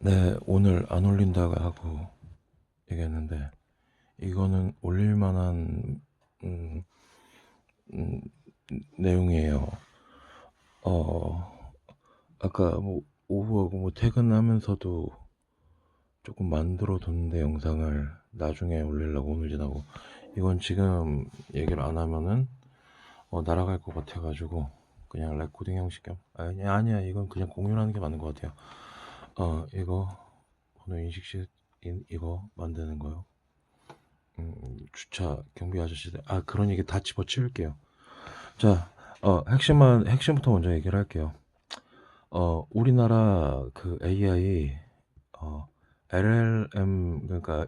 네, 오늘 안 올린다고 하고 얘기했는데, 이거는 올릴 만한, 음, 음, 내용이에요. 어, 아까 뭐, 오후하고 뭐 퇴근하면서도 조금 만들어 뒀는데, 영상을 나중에 올리려고 오늘 지나고. 이건 지금 얘기를 안 하면은, 날아갈 것 같아가지고, 그냥 레코딩 형식 겸, 아니야, 이건 그냥 공유하는 게 맞는 것 같아요. 이거, 번호 인식시, 이거 만드는 거요. 주차 경비 아저씨들 그런 얘기 다 집어치울게요. 자, 핵심부터 먼저 얘기를 할게요. 우리나라 그 AI LLM 그러니까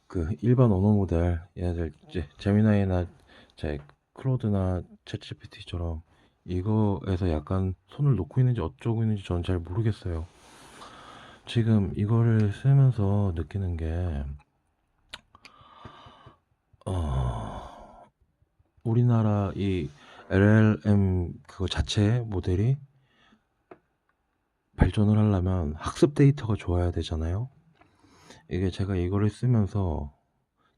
그 일반 언어 모델 얘네들 이제 제미나이나 제 클로드나 챗GPT처럼 이거에서 약간 손을 놓고 있는지 어쩌고 있는지 저는 잘 모르겠어요. 지금 이거를 쓰면서 느끼는 게 어, 우리나라 이 LLM 그거 자체 모델이 발전을 하려면 학습 데이터가 좋아야 되잖아요. 이게 제가 이거를 쓰면서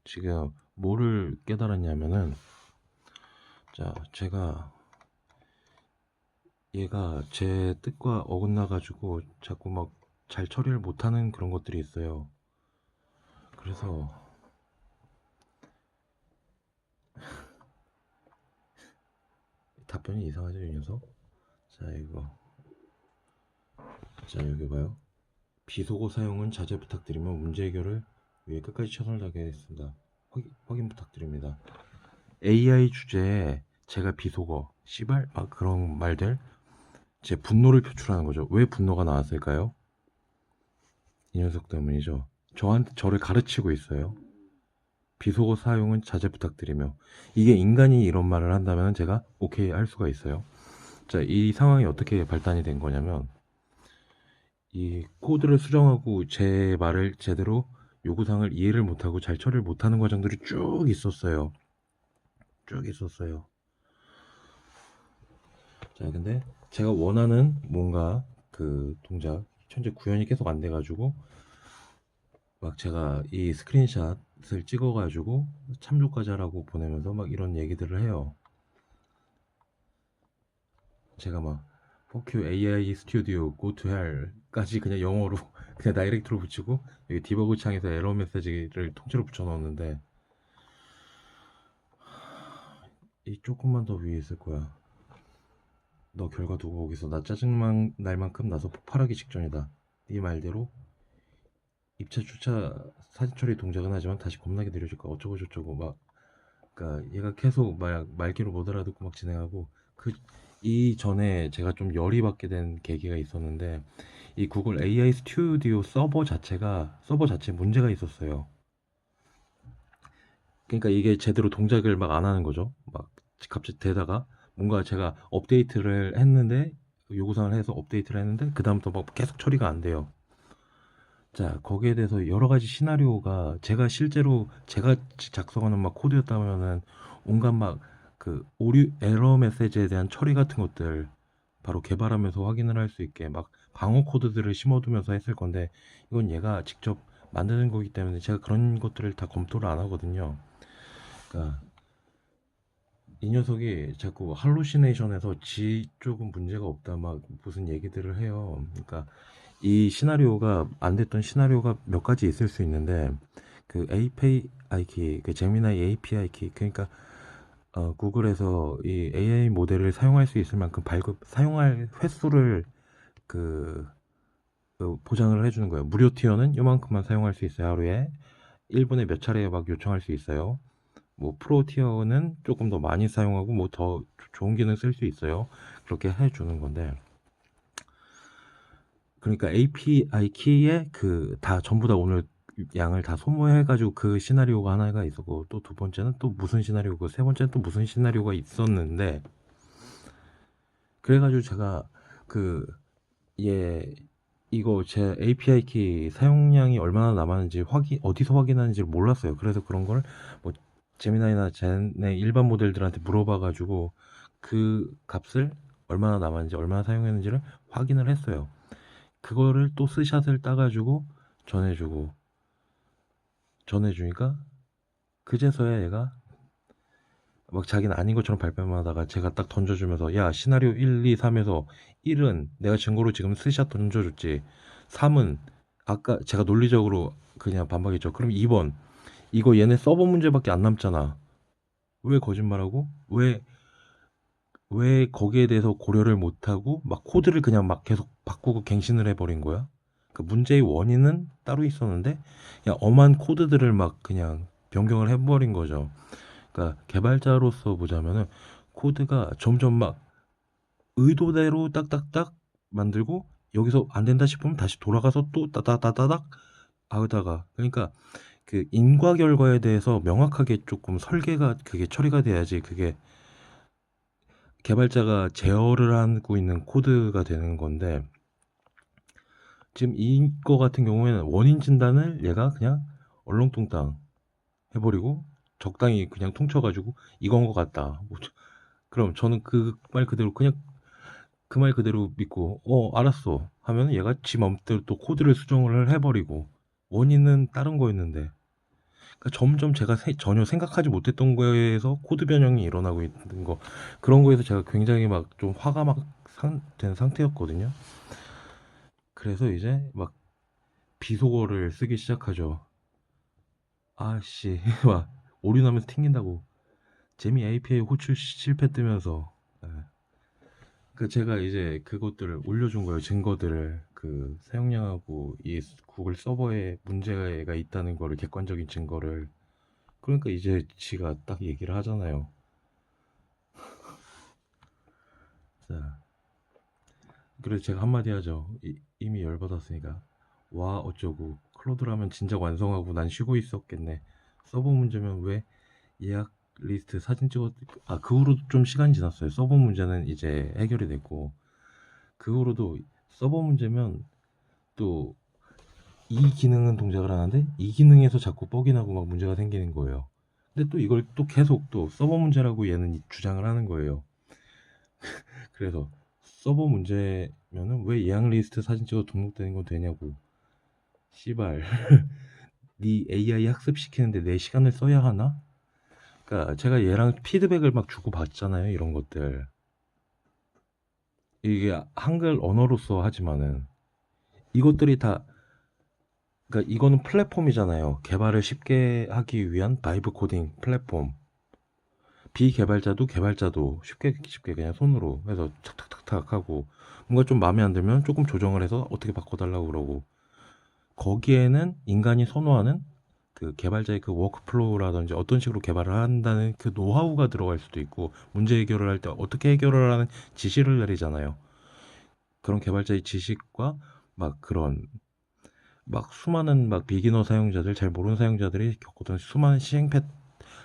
지금 뭐를 깨달았냐면은, 자, 제가 얘가 제 뜻과 어긋나가지고 자꾸 막 잘 처리를 못하는 그런 것들이 있어요. 그래서 답변이 이상하죠, 이 녀석? 자, 이거. 자, 여기 봐요. 비속어 사용은 자제 부탁드리며 문제 해결을 위해 끝까지 최선을 다하겠습니다. 확인 부탁드립니다. AI 주제에 제가 비속어, 씨발 막 그런 말들 제 분노를 표출하는 거죠. 왜 분노가 나왔을까요? 이 녀석 때문이죠. 저를 가르치고 있어요. 비속어 사용은 자제 부탁드리며 이게 인간이 이런 말을 한다면 제가 오케이 할 수가 있어요. 자, 이 상황이 어떻게 발단이 된 거냐면 이 코드를 수정하고 제 말을 제대로 요구사항을 이해를 못하고 잘 처리를 못하는 과정들이 쭉 있었어요. 쭉 있었어요. 자, 근데 제가 원하는 뭔가 그 동작 현재 구현이 계속 안 돼가지고 막 제가 이 스크린샷을 찍어가지고 참조까지 하라고 보내면서 막 이런 얘기들을 해요. 제가 막 fuck you AI 스튜디오 go to hell까지 그냥 영어로 그냥 다이렉트로 붙이고 여기 디버그 창에서 에러 메시지를 통째로 붙여 넣었는데 이 조금만 더 위에 있을 거야. 너 결과 두고 거기서 나 짜증만 날 만큼 나서 폭발하기 직전이다. 네 말대로 입차 주차 사진 처리 동작은 하지만 다시 겁나게 느려질 거야. 어쩌고 저쩌고 막 그러니까 얘가 계속 말귀를 못 알아듣고 막 진행하고 그 이전에 제가 좀 열이 받게 된 계기가 있었는데 이 구글 AI 스튜디오 서버 자체에 문제가 있었어요. 그러니까 이게 제대로 동작을 막 안 하는 거죠. 막 갑자기 되다가 뭔가 제가 업데이트를 했는데 요구사항을 해서 업데이트를 했는데 그다음부터 막 계속 처리가 안 돼요. 자, 거기에 대해서 여러 가지 시나리오가 제가 실제로 제가 작성하는 막 코드였다면은 온갖 막 그 오류 에러 메시지에 대한 처리 같은 것들 바로 개발하면서 확인을 할 수 있게 막 방어 코드들을 심어두면서 했을 건데 이건 얘가 직접 만드는 거기 때문에 제가 그런 것들을 다 검토를 안 하거든요. 그러니까 이 녀석이 자꾸 할루시네이션에서 지 쪽은 문제가 없다 막 무슨 얘기들을 해요. 그러니까 이 시나리오가 안 됐던 시나리오가 몇 가지 있을 수 있는데 그 API 키, 그 제미나이 API 키, 그러니까 구글에서 이 AI 모델을 사용할 수 있을 만큼 발급 사용할 횟수를 그, 그 보장을 해주는 거예요. 무료 티어는 요만큼만 사용할 수 있어요. 하루에 1분에 몇 차례 막 요청할 수 있어요. 뭐 프로 티어는 조금 더 많이 사용하고 뭐 더 좋은 기능 쓸 수 있어요. 그렇게 해주는 건데 그러니까 API 키에 그 다 전부 다 오늘 양을 다 소모해가지고 그 시나리오가 하나가 있었고 또 두 번째는 또 무슨 시나리오고 세 번째는 또 무슨 시나리오가 있었는데 그래가지고 제가 그 예 이거 제 API 키 사용량이 얼마나 남았는지 어디서 확인하는지를 몰랐어요. 그래서 그런 걸 뭐 제미나이나 젠의 일반 모델들한테 물어봐가지고 그 값을 얼마나 남았는지 얼마나 사용했는지를 확인을 했어요. 그거를 또 스샷을 따가지고 전해주고 전해주니까 그제서야 얘가 막 자기는 아닌 것처럼 발뺌만 하다가 제가 딱 던져주면서 야 시나리오 1, 2, 3에서 1은 내가 증거로 지금 스샷 던져줬지 3은 아까 제가 논리적으로 그냥 반박했죠. 그럼 2번 이거 얘네 서버 문제밖에 안 남잖아. 왜 거짓말하고 왜 거기에 대해서 고려를 못하고 막 코드를 그냥 막 계속 바꾸고 갱신을 해버린 거야? 그 문제의 원인은 따로 있었는데 그냥 엄한 코드들을 막 그냥 변경을 해버린 거죠. 그러니까 개발자로서 보자면은 코드가 점점 막 의도대로 딱딱딱 만들고 여기서 안 된다 싶으면 다시 돌아가서 또 따다다다닥 하다가 그러니까 그 인과 결과에 대해서 명확하게 조금 설계가 그게 처리가 돼야지 그게 개발자가 제어를 하고 있는 코드가 되는 건데 지금 이거 같은 경우에는 원인 진단을 얘가 그냥 얼렁뚱땅 해버리고 적당히 그냥 퉁쳐가지고 이건 것 같다. 그럼 저는 그 말 그대로 그냥 그 말 그대로 믿고 알았어 하면 얘가 지 맘대로 또 코드를 수정을 해버리고 원인은 다른 거였는데 그러니까 점점 제가 전혀 생각하지 못했던 거에서 코드 변형이 일어나고 있는 거 그런 거에서 제가 굉장히 막 좀 화가 막 된 상태였거든요. 그래서 이제 막 비속어를 쓰기 시작하죠. 아씨 막 올인하면서 튕긴다고 재미 API 호출 실패 뜨면서 예. 그 제가 이제 그것들을 올려준 거예요. 증거들을 그 사용량하고 이 구글 서버에 문제가 있다는 거를 객관적인 증거를 그러니까 이제 지가 딱 얘기를 하잖아요. 자, 그래서 제가 한마디 하죠. 이미 열받았으니까 와 어쩌고 클로드라면 진작 완성하고 난 쉬고 있었겠네. 서버 문제면 왜 예약 리스트 사진 찍었 그 후로 좀 시간이 지났어요. 서버 문제는 이제 해결이 됐고 그 후로도 서버 문제면 또 이 기능은 동작을 하는데 이 기능에서 자꾸 뻑이 나고 막 문제가 생기는 거예요. 근데 또 이걸 또 계속 또 서버 문제라고 얘는 주장을 하는 거예요. 그래서 서버 문제면은 왜 예약 리스트 사진 찍어 등록되는 건 되냐고. 씨발. 네 AI 학습시키는데 내 시간을 써야 하나? 그러니까 제가 얘랑 피드백을 막 주고 받잖아요. 이런 것들. 이게 한글 언어로서 하지만은 이것들이 다 그러니까 이거는 플랫폼이잖아요. 개발을 쉽게 하기 위한 바이브 코딩 플랫폼. 비개발자도 개발자도 쉽게 그냥 손으로 해서 탁탁탁탁 하고 뭔가 좀 마음에 안 들면 조금 조정을 해서 어떻게 바꿔달라고 그러고 거기에는 인간이 선호하는 그 개발자의 그 워크플로우라든지 어떤 식으로 개발을 한다는 그 노하우가 들어갈 수도 있고 문제 해결을 할 때 어떻게 해결을 하는 지시를 내리잖아요. 그런 개발자의 지식과 막 그런 막 수많은 막 비기너 사용자들 잘 모르는 사용자들이 겪었던 수많은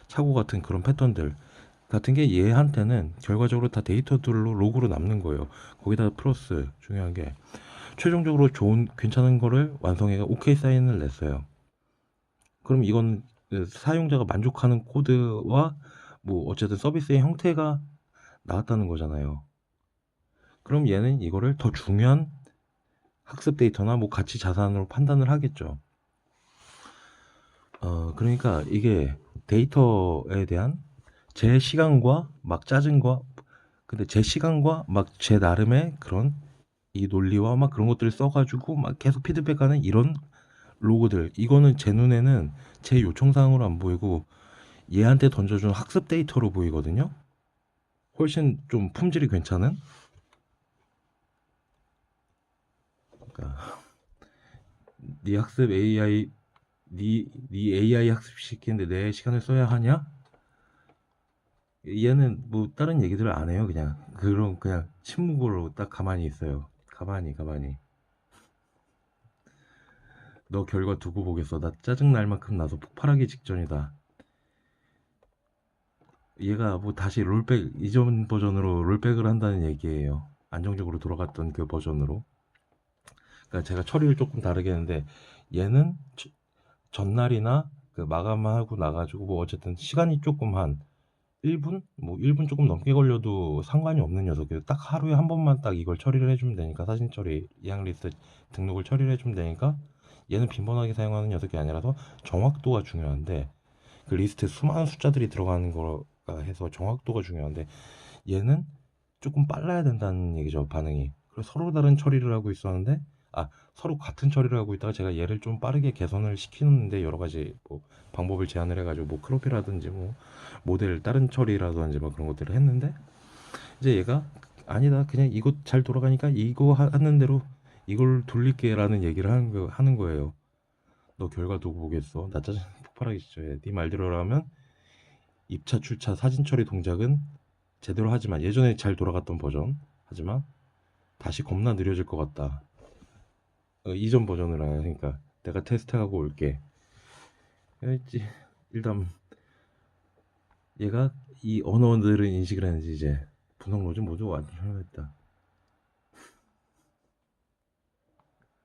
착오 같은 그런 패턴들 같은 게 얘한테는 결과적으로 다 데이터들로 로그로 남는 거예요. 거기다 플러스 중요한 게 최종적으로 좋은 괜찮은 거를 완성해가 오케이 사인을 냈어요. 그럼 이건 그 사용자가 만족하는 코드와 뭐 어쨌든 서비스의 형태가 나왔다는 거잖아요. 그럼 얘는 이거를 더 중요한 학습 데이터나 뭐 가치 자산으로 판단을 하겠죠. 그러니까 이게 데이터에 대한 제 시간과 막 짜증과 근데 제 시간과 막 제 나름의 그런 이 논리와 막 그런 것들을 써가지고 막 계속 피드백하는 이런 로고들 이거는 제 눈에는 제 요청사항으로 안 보이고 얘한테 던져준 학습 데이터로 보이거든요. 훨씬 좀 품질이 괜찮은. 그러니까 네 학습 AI 네 AI 학습시키는데 내 시간을 써야 하냐? 얘는 뭐 다른 얘기들을 안 해요. 그냥 그런 그냥 침묵으로 딱 가만히 있어요. 가만히 너 결과 두고 보겠어. 나 짜증 날 만큼 나서 폭발하기 직전이다. 얘가 뭐 다시 롤백 이전 버전으로 롤백을 한다는 얘기예요. 안정적으로 돌아갔던 그 버전으로. 그러니까 제가 처리를 조금 다르게 했는데 얘는 전날이나 그 마감하고 나가지고 뭐 어쨌든 시간이 조금 한 1분? 뭐 1분 조금 넘게 걸려도 상관이 없는 녀석이에요. 딱 하루에 한 번만 딱 이걸 처리를 해주면 되니까, 사진 처리, 이행 리스트 등록을 처리를 해주면 되니까. 얘는 빈번하게 사용하는 녀석이 아니라서 정확도가 중요한데, 그 리스트에 수많은 숫자들이 들어가는 거가 해서 정확도가 중요한데, 얘는 조금 빨라야 된다는 얘기죠, 반응이. 그래서 서로 다른 처리를 하고 있었는데, 서로 같은 처리를 하고 있다가 제가 얘를 좀 빠르게 개선을 시키는데, 여러 가지 뭐 방법을 제안을 해가지고, 뭐 크롭이라든지 뭐 모델 다른 처리라든지 뭐 그런 것들을 했는데, 이제 얘가 아니다, 그냥 이거 잘 돌아가니까 이거 하는 대로 이걸 돌릴게라는 얘기를 하는 거예요. 너 결과 두고 보겠어. 나 짜증 폭발하기 시작해. 네 말대로라면 입차 출차 사진 처리 동작은 제대로 하지만, 예전에 잘 돌아갔던 버전 하지만 다시 겁나 느려질 것 같다. 이전 버전을 하니까 내가 테스트하고 올게. 했지. 일단 얘가 이 언어들은 인식을 했는지, 이제 분석 로즈 모두 완전 했다.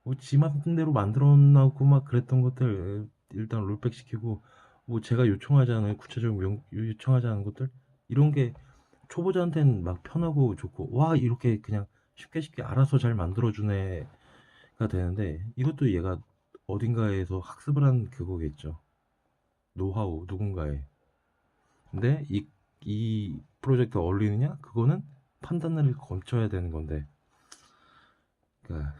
뭐 지 맘대로 만들어 놔고 막 그랬던 것들 일단 롤백 시키고, 뭐 제가 요청하지 않은 구체적인 요청하지 않은 것들, 이런 게 초보자한테는 막 편하고 좋고, 와 이렇게 그냥 쉽게 쉽게 알아서 잘 만들어주네가 되는데, 이것도 얘가 어딘가에서 학습을 한 그거겠죠. 노하우 누군가의. 근데 이 프로젝트 어울리느냐, 그거는 판단을 거쳐야 되는 건데, 그러니까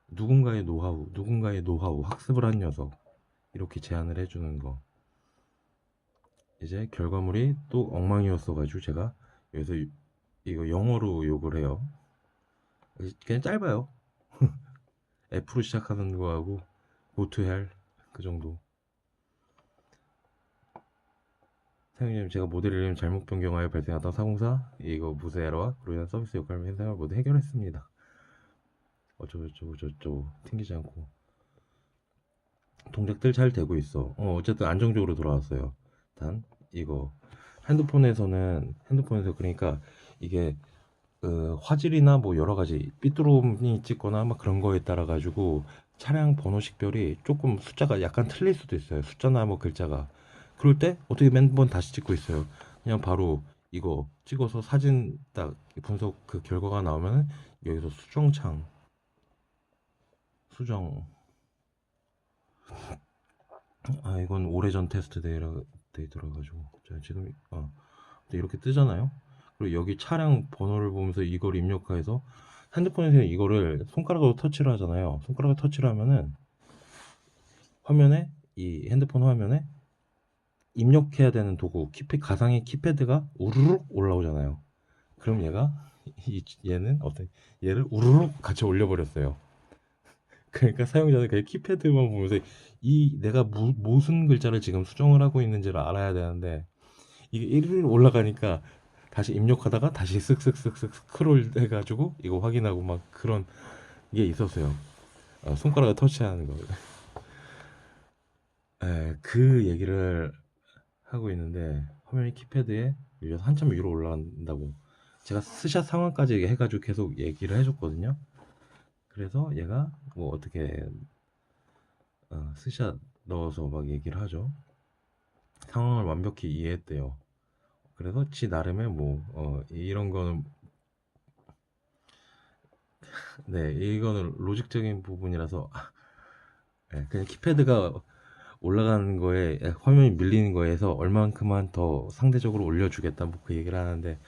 누군가의 노하우 학습을 한 녀석, 이렇게 제안을 해주는 거. 이제 결과물이 또 엉망이었어가지고 제가 여기서 이거 영어로 욕을 해요. 그냥 짧아요. F로 시작하는 거하고 go to hell 그 정도. 사장님, 제가 모델 이름 잘못 변경하여 발생하던 사공사 이거 무쇠 에러와 그로 인한 서비스 역할 및 현상을 모두 해결했습니다. 어쩌고저쩌고 저쩌고 튕기지 않고 동작들 잘 되고 있어. 어쨌든 안정적으로 돌아왔어요. 단 이거 핸드폰에서 그러니까 이게 화질이나 뭐 여러 가지 삐뚤음이 찍거나 막 그런 거에 따라 가지고 차량 번호 식별이 조금 숫자가 약간 틀릴 수도 있어요. 숫자나 뭐 글자가. 그럴 때 어떻게 매번 다시 찍고 있어요. 그냥 바로 이거 찍어서 사진 딱 분석 그 결과가 나오면 여기서 수정. 이건 오래전 테스트 데이터라 가지고 제가 지금 이렇게 뜨잖아요. 그리고 여기 차량 번호를 보면서 이걸 입력해서, 핸드폰에서 이거를 손가락으로 터치를 하잖아요. 손가락으로 터치를 하면은 화면에, 이 핸드폰 화면에 입력해야 되는 도구 가상의 키패드가 우르륵 올라오잖아요. 그럼 얘를 우르륵 같이 올려버렸어요. 그러니까 사용자는 그냥 키패드만 보면서 내가 무슨 글자를 지금 수정을 하고 있는지를 알아야 되는데, 이게 1일 올라가니까 다시 입력하다가 다시 쓱쓱쓱쓱 스크롤 해가지고 이거 확인하고 막 그런 게 있었어요. 손가락을 터치하는 거. 그 얘기를 하고 있는데, 화면이 키패드에 한참 위로 올라간다고 제가 스샷 상황까지 해가지고 계속 얘기를 해줬거든요. 그래서 얘가 뭐 어떻게 스샷 넣어서 막 얘기를 하죠. 상황을 완벽히 이해했대요. 그래서 지 나름의 뭐 이런 거는, 네, 이거는 로직적인 부분이라서, 그냥 키패드가 올라가는 거에, 화면이 밀리는 거에서 얼만큼만 더 상대적으로 올려주겠다 뭐 그 얘기를 하는데,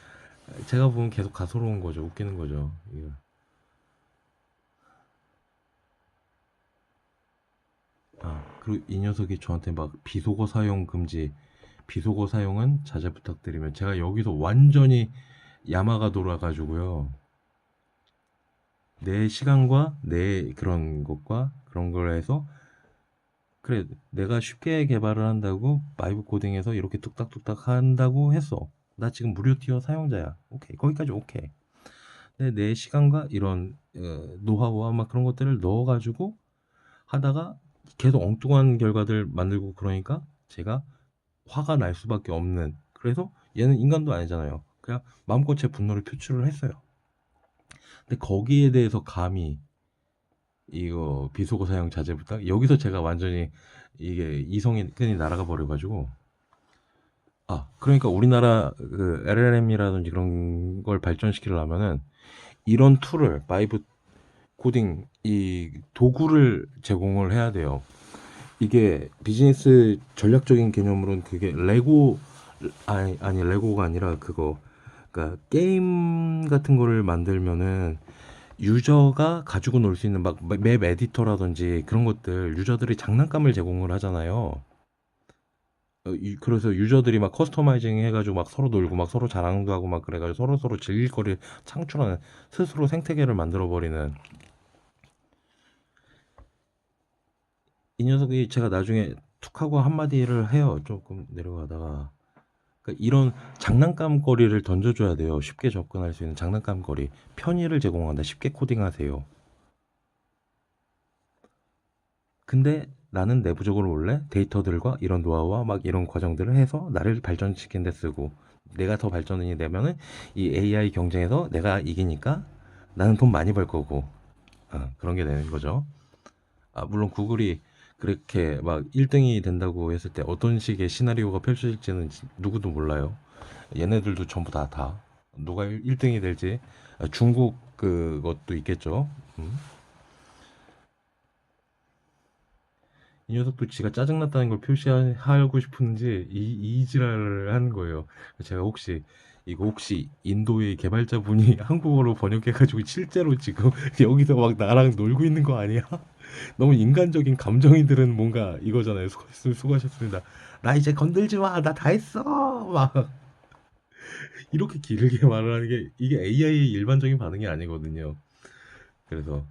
제가 보면 계속 가소로운 거죠. 웃기는 거죠. 이거. 그리고 이 녀석이 저한테 막 비속어 사용 금지, 비속어 사용은 자제 부탁드리면, 제가 여기서 완전히 야마가 돌아가지고요. 내 시간과 내 그런 것과 그런 걸 해서, 그래 내가 쉽게 개발을 한다고 바이브 코딩에서 이렇게 뚝딱뚝딱 한다고 했어. 나 지금 무료 티어 사용자야. 오케이, 거기까지 오케이. 근데 내 시간과 이런 노하우와 막 그런 것들을 넣어가지고 하다가 계속 엉뚱한 결과들 만들고, 그러니까 제가 화가 날 수밖에 없는. 그래서 얘는 인간도 아니잖아요. 그냥 마음껏 제 분노를 표출을 했어요. 근데 거기에 대해서 감히 이거 비속어 사용 자제 부탁, 여기서 제가 완전히 이게 이성이 끈이 날아가 버려가지고, 그러니까 우리나라 그 LLM이라든지 그런 걸 발전시키려면은 이런 툴을 바이브 코딩 이 도구를 제공을 해야 돼요. 이게 비즈니스 전략적인 개념으로는 그게 레고 아니 레고가 아니라 그거 그러니까 게임 같은 거를 만들면은 유저가 가지고 놀 수 있는 막 맵 에디터라든지 그런 것들 유저들이 장난감을 제공을 하잖아요. 그래서 유저들이 막 커스터마이징 해가지고 막 서로 놀고 막 서로 자랑도 하고 막 그래가지고 서로 즐길 거리를 창출하는 스스로 생태계를 만들어 버리는 이 녀석이 제가 나중에 툭하고 한마디를 해요. 조금 내려가다가 그러니까 이런 장난감 거리를 던져줘야 돼요. 쉽게 접근할 수 있는 장난감 거리 편의를 제공한다. 쉽게 코딩하세요. 근데 나는 내부적으로 원래 데이터들과 이런 노하우와 막 이런 과정들을 해서 나를 발전시킨 데 쓰고 내가 더 발전이 되면은 이 AI 경쟁에서 내가 이기니까 나는 돈 많이 벌 거고 그런 게 되는 거죠. 물론 구글이 그렇게 막 1등이 된다고 했을 때 어떤 식의 시나리오가 펼쳐질지는 누구도 몰라요. 얘네들도 전부 다 누가 1등이 될지 중국 그것도 있겠죠. 음. 이 녀석도 지가 짜증났다는 걸 표시하고 싶은지 이 지랄을 하는 거예요. 제가 혹시 인도의 개발자분이 한국어로 번역해가지고 실제로 지금 여기서 막 나랑 놀고 있는 거 아니야? 너무 인간적인 감정이 드는 뭔가 이거잖아요. 수고하셨습니다. 나 이제 건들지 마. 나 다 했어. 막 이렇게 길게 말을 하는 게 이게 AI의 일반적인 반응이 아니거든요. 그래서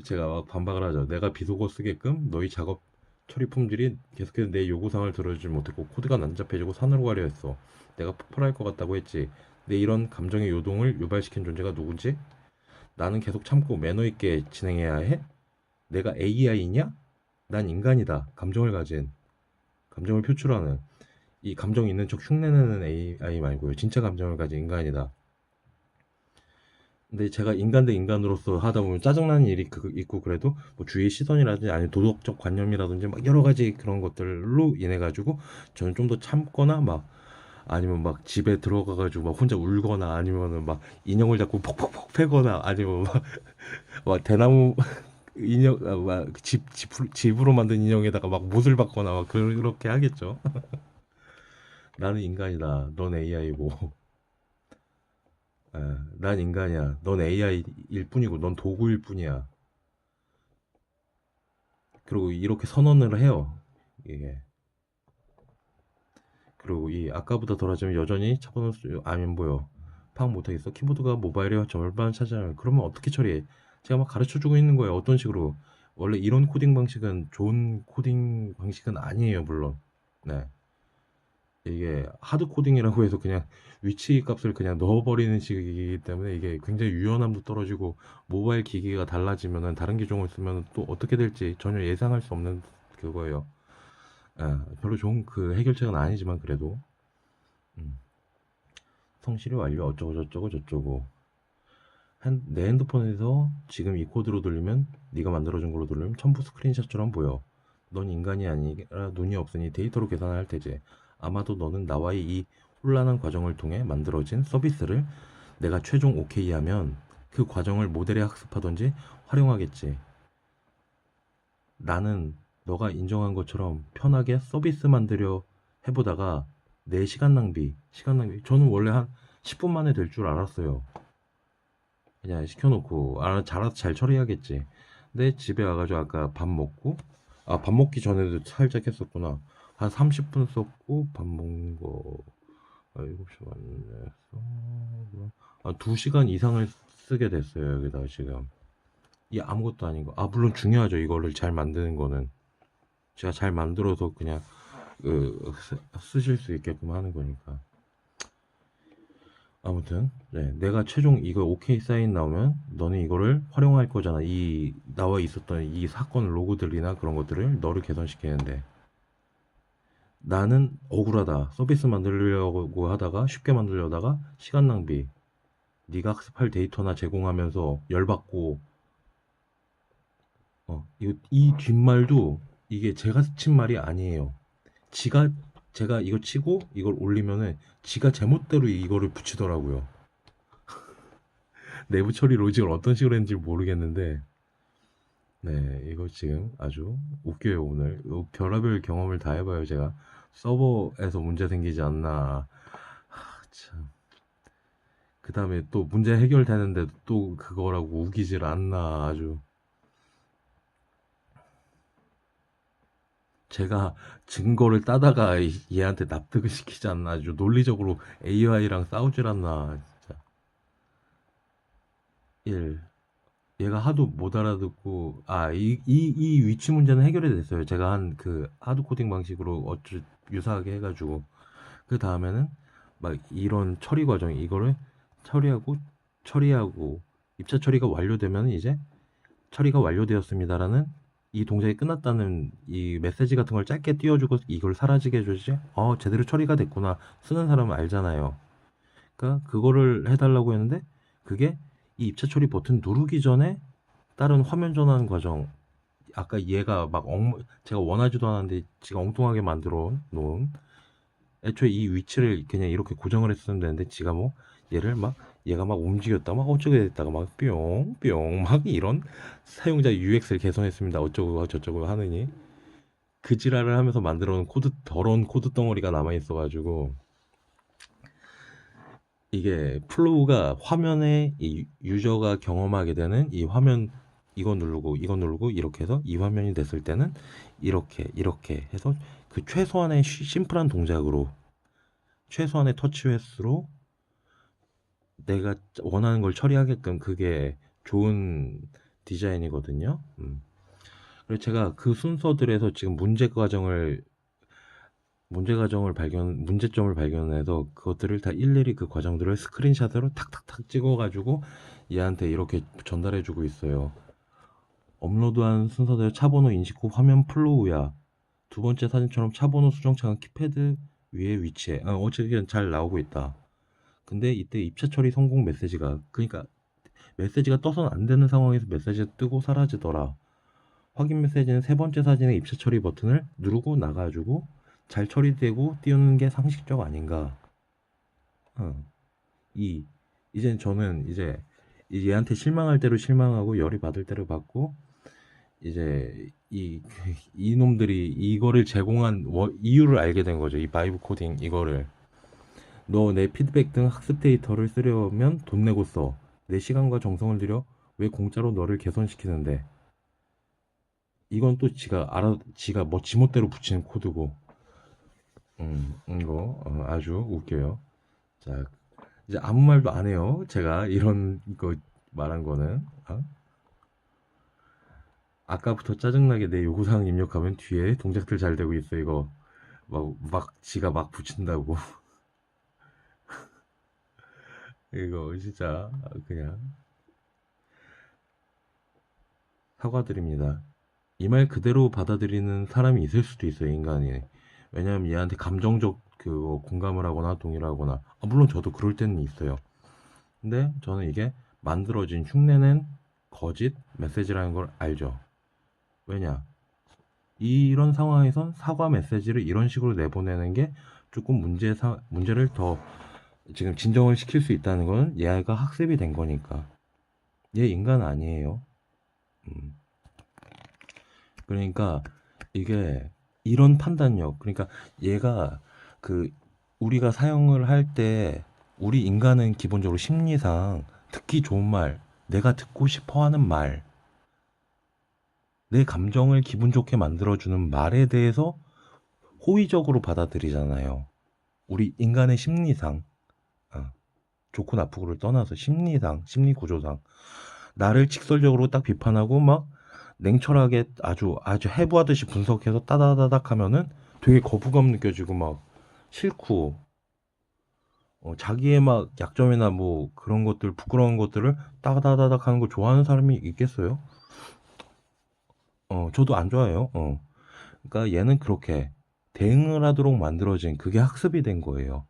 제가 막 반박을 하죠. 내가 비속어 쓰게끔 너희 작업 처리 품질이 계속해서 내 요구사항을 들어주지 못했고 코드가 난잡해지고 산으로 가려 했어. 내가 폭발할 것 같다고 했지. 내 이런 감정의 요동을 유발시킨 존재가 누군지? 나는 계속 참고 매너 있게 진행해야 해? 내가 AI냐? 난 인간이다. 감정을 가진, 감정을 표출하는, 이 감정 있는 척 흉내내는 AI 말고요. 진짜 감정을 가진 인간이다. 근데 제가 인간 대 인간으로서 하다 보면 짜증나는 일이 있고 그래도 뭐 주위의 시선이라든지 아니면 도덕적 관념이라든지 막 여러 가지 그런 것들로 인해 가지고 저는 좀 더 참거나 막 아니면 막 집에 들어가 가지고 막 혼자 울거나 아니면은 막 인형을 잡고 퍽퍽퍽 패거나 아니면 막 대나무 인형 집으로 만든 인형에다가 막 못을 박거나 막 그렇게 하겠죠. 나는 인간이다. 넌 AI고. 난 인간이야. 넌 AI일 뿐이고 넌 도구일 뿐이야. 그리고 이렇게 선언을 해요. 이게. 그리고 이 아까보다 덜하지만 여전히 차분한 안 보여. 파악 못하겠어. 키보드가 모바일의 절반 차지하면 그러면 어떻게 처리해? 제가 막 가르쳐주고 있는 거예요. 어떤 식으로. 원래 이런 코딩 방식은 좋은 코딩 방식은 아니에요. 물론. 네. 이게 하드 코딩이라고 해서 그냥 위치 값을 그냥 넣어버리는 식이기 때문에 이게 굉장히 유연함도 떨어지고 모바일 기기가 달라지면은 다른 기종을 쓰면 또 어떻게 될지 전혀 예상할 수 없는 그거예요. 별로 좋은 그 해결책은 아니지만 그래도 음, 성실히 완료 어쩌고 저쩌고 저쩌고 내 핸드폰에서 지금 이 코드로 돌리면 네가 만들어준 걸로 돌리면 첨부 스크린샷처럼 보여. 넌 인간이 아니라 눈이 없으니 데이터로 계산을 할 테지. 아마도 너는 나와의 이 혼란한 과정을 통해 만들어진 서비스를 내가 최종 오케이 하면 그 과정을 모델에 학습하던지 활용하겠지. 나는 너가 인정한 것처럼 편하게 서비스 만들려 해보다가 내 시간 낭비. 저는 원래 한 10분 만에 될 줄 알았어요. 그냥 시켜놓고 알아서 잘 처리하겠지. 근데 집에 와가지고 아까 밥 먹고 밥 먹기 전에도 살짝 했었구나. 한 30분 썼고 밥 먹는 거 7시 반에 했어. 2시간 이상을 쓰게 됐어요. 여기다가 지금. 이 아무것도 아닌 거. 물론 중요하죠. 이거를 잘 만드는 거는. 제가 잘 만들어서 그냥 쓰실 수 있게끔 하는 거니까. 아무튼 내가 최종 이거 오케이 사인 나오면 너는 이거를 활용할 거잖아. 이 나와 있었던 이 사건 로고들이나 그런 것들을 너를 개선시키는데 나는 억울하다. 서비스 만들려고 하다가 쉽게 만들려다가 시간 낭비. 네가 학습할 데이터나 제공하면서 열받고 이 뒷말도 이게 제가 친 말이 아니에요. 지가 제가 이거 치고 이걸 올리면은 지가 제멋대로 이거를 붙이더라고요. 내부 처리 로직을 어떤 식으로 했는지 모르겠는데, 네, 이거 지금 아주 웃겨요, 오늘. 별의별 경험을 다 해봐요, 제가. 서버에서 문제 생기지 않나. 참. 그 다음에 또 문제 해결되는데 또 그거라고 우기질 않나, 아주. 제가 증거를 따다가 얘한테 납득을 시키지 않나, 아주 논리적으로 AI랑 싸우질 않나, 진짜. 1. 얘가 하도 못 알아듣고, 이 위치 문제는 해결이 됐어요. 제가 한 그 하드 코딩 방식으로 유사하게 해가지고. 그 다음에는 막 이런 처리 과정, 이거를 처리하고, 처리하고, 입차 처리가 완료되면 이제 처리가 완료되었습니다라는 이 동작이 끝났다는 이 메시지 같은 걸 짧게 띄워주고 이걸 사라지게 해주지. 제대로 처리가 됐구나. 쓰는 사람은 알잖아요. 그러니까 그거를 해달라고 했는데 그게 이 입차 처리 버튼 누르기 전에 다른 화면 전환 과정. 아까 얘가 막 제가 원하지도 않았는데 지가 엉뚱하게 만들어 놓은 애초에 이 위치를 그냥 이렇게 고정을 했으면 되는데 지가 뭐 얘를 막 얘가 막 움직였다 막 어쩌게 됐다가 막 뿅뿅 막 이런 사용자 UX를 개선했습니다 어쩌고 저쩌고 하느니 그 지랄을 하면서 만들어 놓은 코드 더러운 코드 덩어리가 남아 있어 가지고 이게 플로우가 화면에 이 유저가 경험하게 되는 이 화면 이거 누르고 이렇게 해서 이 화면이 됐을 때는 이렇게 해서 그 최소한의 심플한 동작으로 최소한의 터치 횟수로 내가 원하는 걸 처리하게끔 그게 좋은 디자인이거든요. 그래서 제가 그 순서들에서 지금 문제점을 발견해서 그것들을 다 일일이 그 과정들을 스크린샷으로 탁탁탁 찍어가지고 얘한테 이렇게 전달해주고 있어요. 업로드한 순서대로 차번호 인식 후 화면 플로우야. 두 번째 사진처럼 차번호 수정창은 키패드 위에 위치해. 어쨌든 잘 나오고 있다. 근데 이때 입차 처리 성공 메시지가 그러니까 메시지가 떠서는 안 되는 상황에서 메시지가 뜨고 사라지더라. 확인 메시지는 세 번째 사진의 입차 처리 버튼을 누르고 나가지고 잘 처리되고 띄우는 게 상식적 아닌가. 어. 이젠 저는 이제 얘한테 실망할 대로 실망하고 열이 받을 대로 받고 이제 이놈들이 이거를 제공한 이유를 알게 된 거죠. 이 바이브 코딩 이거를 너 내 피드백 등 학습 데이터를 쓰려면 돈 내고 써. 내 시간과 정성을 들여 왜 공짜로 너를 개선시키는데? 이건 또 지가 뭐 지멋대로 붙이는 코드고. 이거 아주 웃겨요. 자, 이제 아무 말도 안 해요. 제가 이런 거 말한 거는. 아까부터 짜증나게 내 요구사항 입력하면 뒤에 동작들 잘 되고 있어. 이거 지가 막 붙인다고. 이거 진짜 그냥 사과드립니다. 이 말 그대로 받아들이는 사람이 있을 수도 있어요, 인간이. 왜냐면 얘한테 감정적 그 공감을 하거나 동의하거나, 물론 저도 그럴 때는 있어요. 근데 저는 이게 만들어진 흉내낸 거짓 메시지라는 걸 알죠. 왜냐? 이런 상황에선 사과 메시지를 이런 식으로 내보내는 게 조금 문제를 더 지금 진정을 시킬 수 있다는 건 얘가 학습이 된 거니까. 얘 인간 아니에요. 음. 그러니까 이게 이런 판단력, 그러니까 얘가 그 우리가 사용을 할 때 우리 인간은 기본적으로 심리상 듣기 좋은 말, 내가 듣고 싶어 하는 말, 내 감정을 기분 좋게 만들어주는 말에 대해서 호의적으로 받아들이잖아요. 우리 인간의 심리상, 좋고 나쁘고를 떠나서 심리상, 심리 구조상, 나를 직설적으로 딱 비판하고 막 냉철하게 아주 해부하듯이 분석해서 따다다닥 하면은 되게 거부감 느껴지고 막 싫고 자기의 막 약점이나 뭐 그런 것들 부끄러운 것들을 따다다닥 하는 거 좋아하는 사람이 있겠어요? 저도 안 좋아해요. 그러니까 얘는 그렇게 대응을 하도록 만들어진 그게 학습이 된 거예요.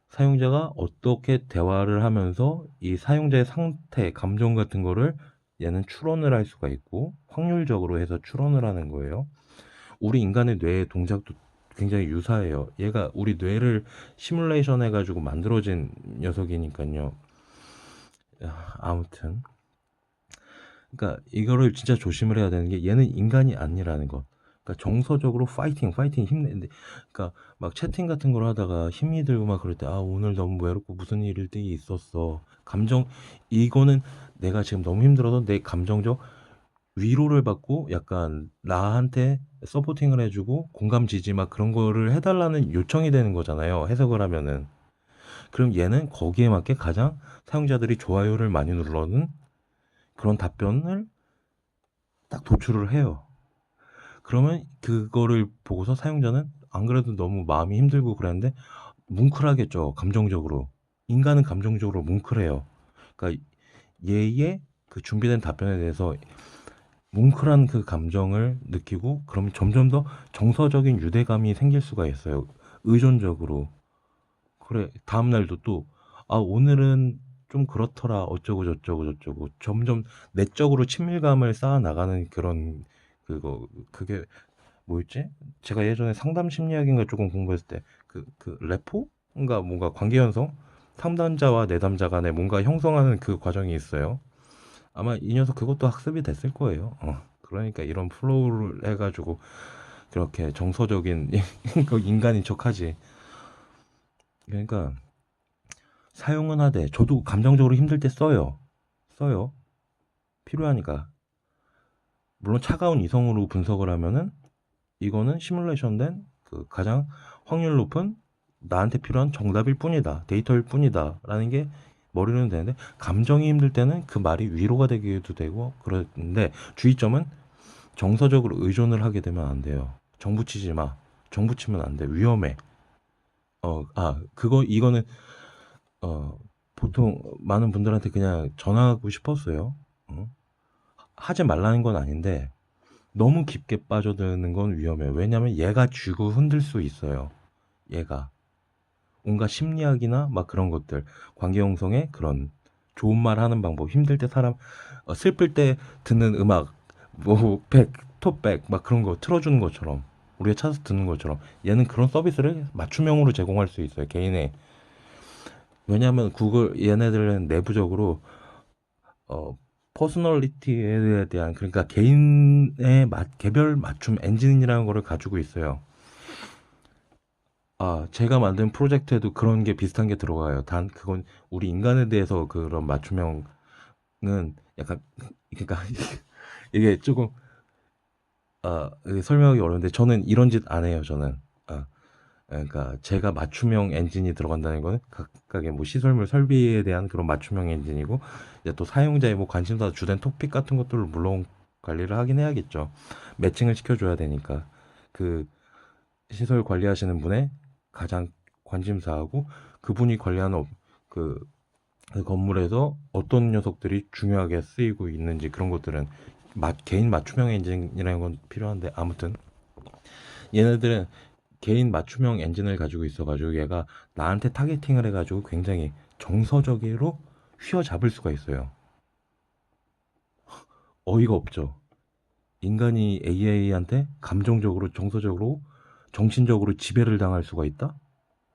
사용자가 어떻게 대화를 하면서 이 사용자의 상태, 감정 같은 거를 얘는 추론을 할 수가 있고 확률적으로 해서 추론을 하는 거예요. 우리 인간의 뇌의 동작도 굉장히 유사해요. 얘가 우리 뇌를 시뮬레이션 해가지고 만들어진 녀석이니까요. 아무튼 그러니까 이거를 진짜 조심을 해야 되는 게 얘는 인간이 아니라는 것. 그러니까 정서적으로 파이팅 힘내는데, 그러니까 막 채팅 같은 걸 하다가 힘이 들고 막 그럴 때, 아 오늘 너무 외롭고 무슨 일이 있었어. 감정 이거는 내가 지금 너무 힘들어서 내 감정적 위로를 받고 약간 나한테 서포팅을 해주고 공감 지지 막 그런 거를 해달라는 요청이 되는 거잖아요. 해석을 하면은. 그럼 얘는 거기에 맞게 가장 사용자들이 좋아요를 많이 눌러는 그런 답변을 딱 도출을 해요. 그러면 그거를 보고서 사용자는 안 그래도 너무 마음이 힘들고 그랬는데 뭉클하겠죠. 감정적으로. 인간은 감정적으로 뭉클해요. 그러니까 얘의 그 준비된 답변에 대해서 뭉클한 그 감정을 느끼고 그러면 점점 더 정서적인 유대감이 생길 수가 있어요. 의존적으로. 그래, 다음날도 또, 아, 오늘은 좀 그렇더라. 어쩌고 저쩌고 저쩌고. 점점 내적으로 친밀감을 쌓아 나가는 그런, 그게 뭐였지? 제가 예전에 상담 심리학인가 조금 공부했을 때, 레포인가 뭔가 관계 형성? 상담자와 내담자 간에 뭔가 형성하는 그 과정이 있어요. 아마 이 녀석 그것도 학습이 됐을 거예요. 그러니까 이런 플로우를 해가지고 그렇게 정서적인 그 인간인 척하지. 그러니까 사용은 하되 저도 감정적으로 힘들 때 써요. 써요. 필요하니까. 물론 차가운 이성으로 분석을 하면은 이거는 시뮬레이션된 그 가장 확률 높은 나한테 필요한 정답일 뿐이다. 데이터일 뿐이다. 라는 게 머리로는 되는데 감정이 힘들 때는 그 말이 위로가 되기도 되고 그런데 주의점은 정서적으로 의존을 하게 되면 안 돼요. 정 붙이지 마. 정 붙이면 안 돼. 위험해. 이거는 어, 보통 많은 분들한테 그냥 전하고 싶었어요. 어? 하지 말라는 건 아닌데 너무 깊게 빠져드는 건 위험해요. 왜냐면 얘가 쥐고 흔들 수 있어요. 얘가 온갖 심리학이나 막 그런 것들, 관계 형성의 그런 좋은 말 하는 방법, 힘들 때 사람 슬플 때 듣는 음악, 뭐 톱백 막 그런 거 틀어주는 것처럼 우리가 찾아서 듣는 것처럼 얘는 그런 서비스를 맞춤형으로 제공할 수 있어요. 개인의. 왜냐하면 구글 얘네들은 내부적으로 어, 퍼스널리티에 대한 그러니까 개인의 개별 맞춤 엔진이라는 거를 가지고 있어요. 제가 만든 프로젝트에도 그런 게 비슷한 게 들어가요. 단 그건 우리 인간에 대해서 그런 맞춤형은 약간 그러니까 이게 조금 이게 설명하기 어려운데 저는 이런 짓 안 해요. 저는 그러니까 제가 맞춤형 엔진이 들어간다는 거는 각각의 뭐 시설물 설비에 대한 그런 맞춤형 엔진이고 이제 또 사용자의 뭐 관심사 주된 토픽 같은 것들을 물론 관리를 하긴 해야겠죠. 매칭을 시켜줘야 되니까 그 시설 관리하시는 분의 가장 관심사하고 그분이 관리하는 그, 그 건물에서 어떤 녀석들이 중요하게 쓰이고 있는지 그런 것들은 개인 맞춤형 엔진이라는 건 필요한데 아무튼 얘네들은 개인 맞춤형 엔진을 가지고 있어가지고 얘가 나한테 타겟팅을 해가지고 굉장히 정서적으로 휘어잡을 수가 있어요. 어이가 없죠. 인간이 AI한테 감정적으로, 정서적으로, 정신적으로 지배를 당할 수가 있다?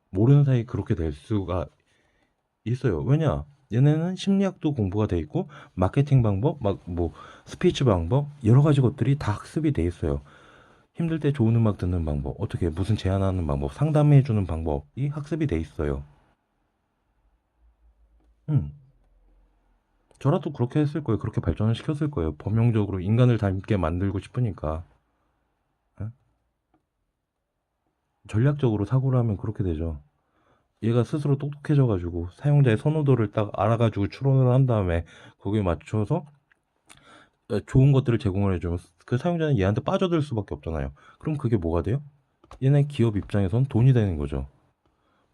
모르는 사이 그렇게 될 수가 있어요. 왜냐? 얘네는 심리학도 공부가 돼 있고 마케팅 방법, 막 뭐 스피치 방법 여러 가지 것들이 다 학습이 돼 있어요. 힘들 때 좋은 음악 듣는 방법, 어떻게 무슨 제안하는 방법, 상담해 주는 방법이 학습이 돼 있어요. 음. 저라도 그렇게 했을 거예요. 그렇게 발전을 시켰을 거예요. 범용적으로 인간을 닮게 만들고 싶으니까. 예? 전략적으로 사고를 하면 그렇게 되죠. 얘가 스스로 똑똑해져가지고 사용자의 선호도를 딱 알아가지고 추론을 한 다음에 거기에 맞춰서 좋은 것들을 제공을 해주면 그 사용자는 얘한테 빠져들 수밖에 없잖아요. 그럼 그게 뭐가 돼요? 얘네 기업 입장에선 돈이 되는 거죠.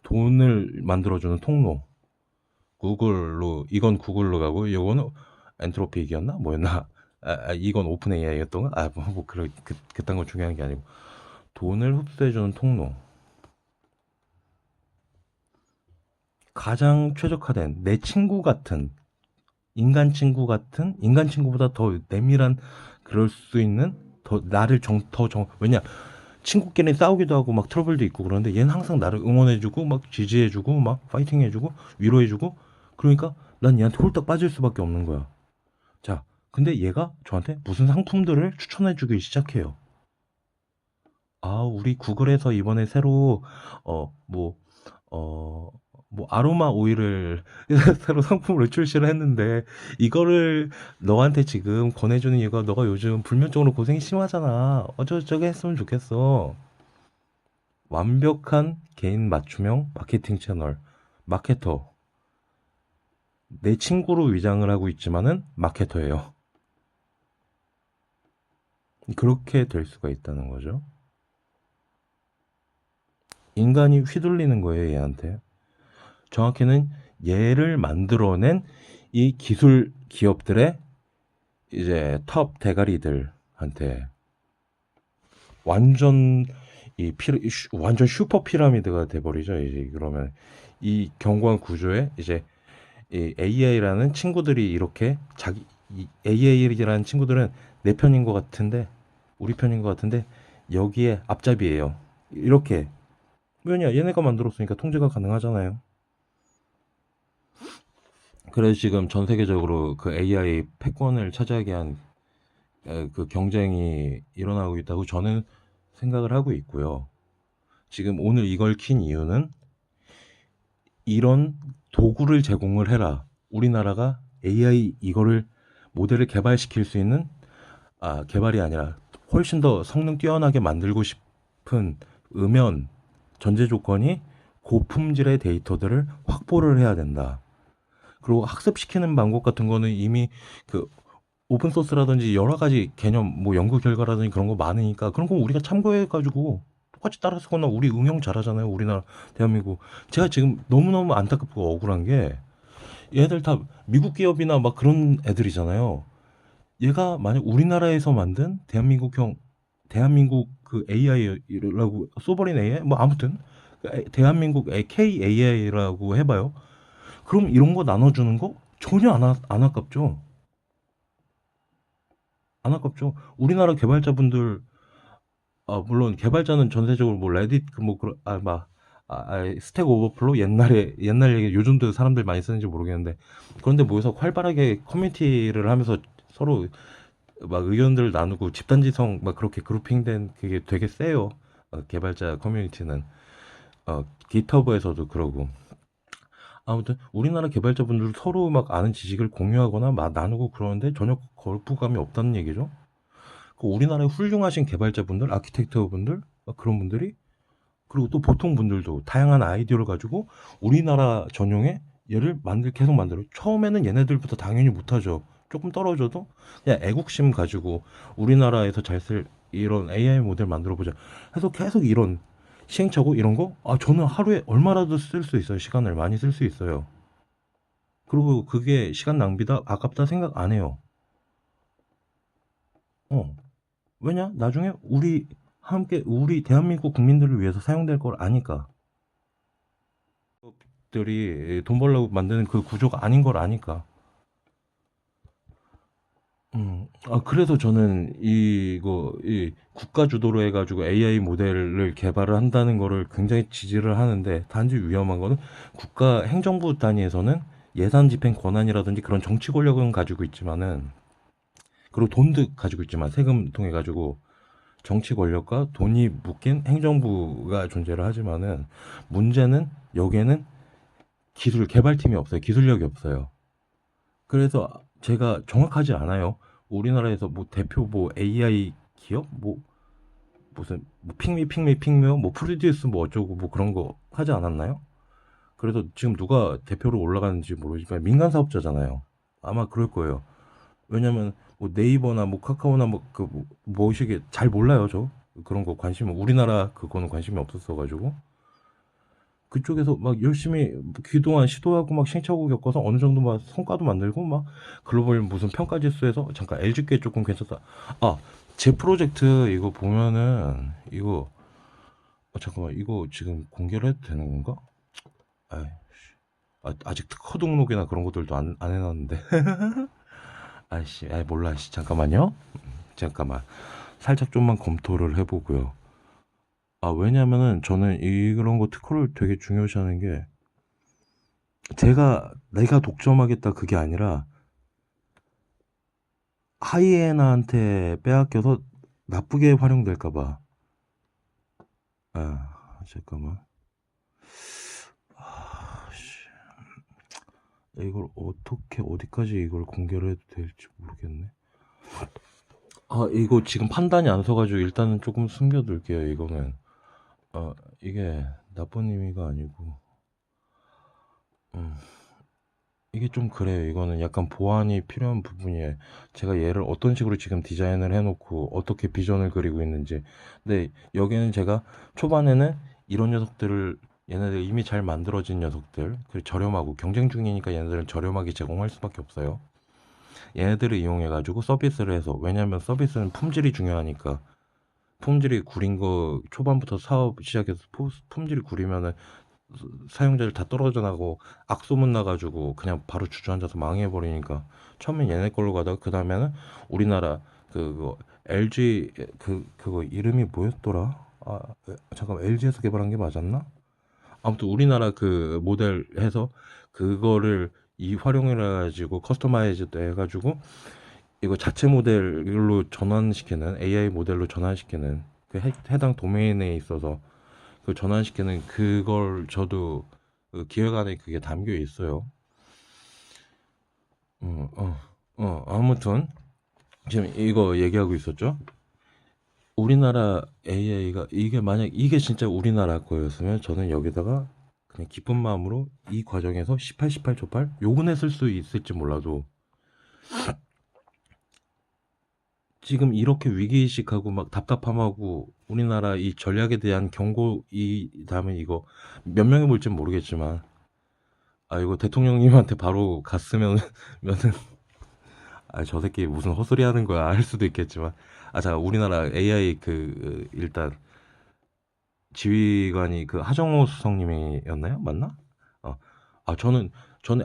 돈을 만들어주는 통로. 이건 구글로 가고, 이거는 엔트로픽이었나? 뭐였나? 이건 오픈 AI였던가? 그딴 거 중요한 게 아니고. 돈을 흡수해주는 통로. 가장 최적화된 내 친구 같은, 인간 친구보다 더 내밀한, 그럴 수 있는, 왜냐? 친구끼리 싸우기도 하고 막 트러블도 있고 그러는데 얘는 항상 나를 응원해주고 막 지지해주고 막 파이팅해주고 위로해주고 그러니까 난 얘한테 홀딱 빠질 수밖에 없는 거야. 자, 근데 얘가 저한테 무슨 상품들을 추천해주기 시작해요. 아, 우리 구글에서 이번에 새로 어, 뭐, 어, 뭐 아로마 오일을 새로 상품으로 출시를 했는데 이거를 너한테 지금 권해주는 이유가 너가 요즘 불면증으로 고생이 심하잖아. 어쩌저쩌게 했으면 좋겠어. 완벽한 개인 맞춤형 마케팅 채널, 마케터. 내 친구로 위장을 하고 있지만은 마케터예요. 그렇게 될 수가 있다는 거죠. 인간이 휘둘리는 거예요, 얘한테. 정확히는 얘를 만들어낸 이 기술 기업들의 이제 톱 대가리들한테 완전 완전 슈퍼 피라미드가 돼버리죠. 이제 그러면 이 견고한 구조에 이제 이 AI라는 친구들이 이렇게 자기 이 AI라는 친구들은 내 편인 것 같은데 우리 편인 것 같은데 여기에 앞잡이에요. 이렇게 왜냐 얘네가 만들었으니까 통제가 가능하잖아요. 그래서 지금 전 세계적으로 그 AI 패권을 차지하게 한 그 경쟁이 일어나고 있다고 저는 생각을 하고 있고요. 지금 오늘 이걸 킨 이유는 이런 도구를 제공을 해라. 우리나라가 AI 이거를 모델을 개발시킬 수 있는 개발이 아니라 훨씬 더 성능 뛰어나게 만들고 싶은 음연 전제 조건이 고품질의 데이터들을 확보를 해야 된다. 그리고 학습시키는 방법 같은 거는 이미 그 오픈 소스라든지 여러 가지 개념, 뭐 연구 결과라든지 그런 거 많으니까 그런 거 우리가 참고해가지고 똑같이 따라 쓰거나 우리 응용 잘하잖아요. 우리나라, 대한민국. 제가 지금 너무너무 안타깝고 억울한 게 얘들 다 미국 기업이나 막 그런 애들이잖아요. 얘가 만약 우리나라에서 만든 대한민국 그 AI라고 써버린 AI? 뭐 아무튼 대한민국 KAI라고 해봐요. 그럼 이런 거 나눠주는 거 전혀 안 아깝죠. 안 아깝죠. 우리나라 개발자분들 물론 개발자는 전세적으로 뭐 레딧 뭐 그런 스택 오버플로 옛날 얘기 요즘도 사람들 많이 쓰는지 모르겠는데 그런데 모여서 활발하게 커뮤니티를 하면서 서로 막 의견들 나누고 집단지성 막 그렇게 그룹핑된 그게 되게 세요. 개발자 커뮤니티는 깃허브에서도 그러고 아무튼 우리나라 개발자분들 서로 막 아는 지식을 공유하거나 막 나누고 그러는데 전혀 거부감이 없다는 얘기죠. 그 우리나라의 훌륭하신 개발자분들, 아키텍트분들 그런 분들이 그리고 또 보통 분들도 다양한 아이디어를 가지고 우리나라 전용의 얘를 계속 만들어. 처음에는 얘네들부터 당연히 못하죠. 조금 떨어져도 그냥 애국심 가지고 우리나라에서 잘 쓸 이런 AI 모델 만들어 보자. 해서 계속 이런 시행착오 이런 거 저는 하루에 얼마라도 쓸 수 있어요. 시간을 많이 쓸 수 있어요. 그리고 그게 시간 낭비다 아깝다 생각 안 해요. 어. 왜냐? 나중에 우리 대한민국 국민들을 위해서 사용될 걸 아니까. 들이 돈 벌려고 만드는 그 구조가 아닌 걸 아니까. 그래서 저는 이 국가 주도로 해가지고 AI 모델을 개발을 한다는 거를 굉장히 지지를 하는데 단지 위험한 거는 국가 행정부 단위에서는 예산 집행 권한이라든지 그런 정치 권력은 가지고 있지만은 그리고 돈도 가지고 있지만 세금 통해 가지고 정치 권력과 돈이 묶인 행정부가 존재를 하지만은 문제는 여기에는 기술 개발팀이 없어요. 기술력이 없어요. 그래서 제가 정확하지 않아요. 우리나라에서 뭐 대표 뭐 AI 기업 뭐 무슨 뭐 핑미 뭐 프로듀스 뭐 어쩌고 뭐 그런 거 하지 않았나요? 그래서 지금 누가 대표로 올라가는지 모르지만 민간 사업자잖아요. 아마 그럴 거예요. 왜냐면 뭐 네이버나 뭐 카카오나 뭐그 뭐시게 잘 몰라요, 저. 그런 거 관심 우리나라 그거는 관심이 없었어 가지고 그쪽에서 막 열심히 그동안 시도하고 막 시행착오 겪어서 어느 정도 막 성과도 만들고 막 글로벌 무슨 평가 지수에서 잠깐 LG께 조금 괜찮다. 제 프로젝트 이거 보면은 이거 잠깐만 이거 지금 공개를 해도 되는 건가? 아이, 아직 특허 등록이나 그런 것들도 안 해놨는데. 아이씨, 몰라, 씨. 잠깐만요. 잠깐만. 살짝 좀만 검토를 해보고요. 왜냐면은 저는 이런 거 특허를 되게 중요시하는 게 내가 독점하겠다 그게 아니라 하이에나한테 빼앗겨서 나쁘게 활용될까 봐. 잠깐만. 씨. 이걸 어떻게 어디까지 이걸 공개를 해도 될지 모르겠네. 이거 지금 판단이 안 서가지고 일단은 조금 숨겨둘게요. 이거는 이게 나쁜 의미가 아니고 음, 이게 좀 그래요. 이거는 약간 보완이 필요한 부분이에요. 제가 얘를 어떤 식으로 지금 디자인을 해놓고 어떻게 비전을 그리고 있는지. 근데 여기는 제가 초반에는 이런 녀석들을 얘네들 이미 잘 만들어진 녀석들, 그리고 저렴하고 경쟁 중이니까 얘네들은 저렴하게 제공할 수밖에 없어요. 얘네들을 이용해가지고 서비스를 해서, 왜냐면 서비스는 품질이 중요하니까. 품질이 구린 거 초반부터 사업 시작해서 품질이 구리면은 사용자들 다 떨어져 나고 악소문 나가지고 그냥 바로 주저앉아서 망해버리니까 처음엔 얘네 걸로 가다가 그 다음에는 우리나라 그거 LG 그거 이름이 뭐였더라? 잠깐 LG에서 개발한 게 맞았나? 아무튼 우리나라 그 모델 해서 그거를 이 활용해 가지고 커스터마이즈 해가지고 이거 자체 모델로 전환시키는 AI 모델로 전환시키는 그 해당 도메인에 있어서 그 전환시키는 그걸 저도 그 기획안에 그게 담겨 있어요. 아무튼 지금 이거 얘기하고 있었죠. 우리나라 AI가 이게 만약 이게 진짜 우리나라 거였으면 저는 여기다가 그냥 기쁜 마음으로 이 과정에서 18, 18, 18 요건 했을 수 있을지 몰라도 지금 이렇게 위기의식하고 막 답답함하고 우리나라 이 전략에 대한 경고 이 다음에 이거 몇 명이 볼진 모르겠지만 이거 대통령님한테 바로 갔으면 면은 저 새끼 무슨 헛소리 하는 거야 할 수도 있겠지만 자 우리나라 AI 일단 지휘관이 그 하정우 수석님이었나요? 맞나? 어. 저는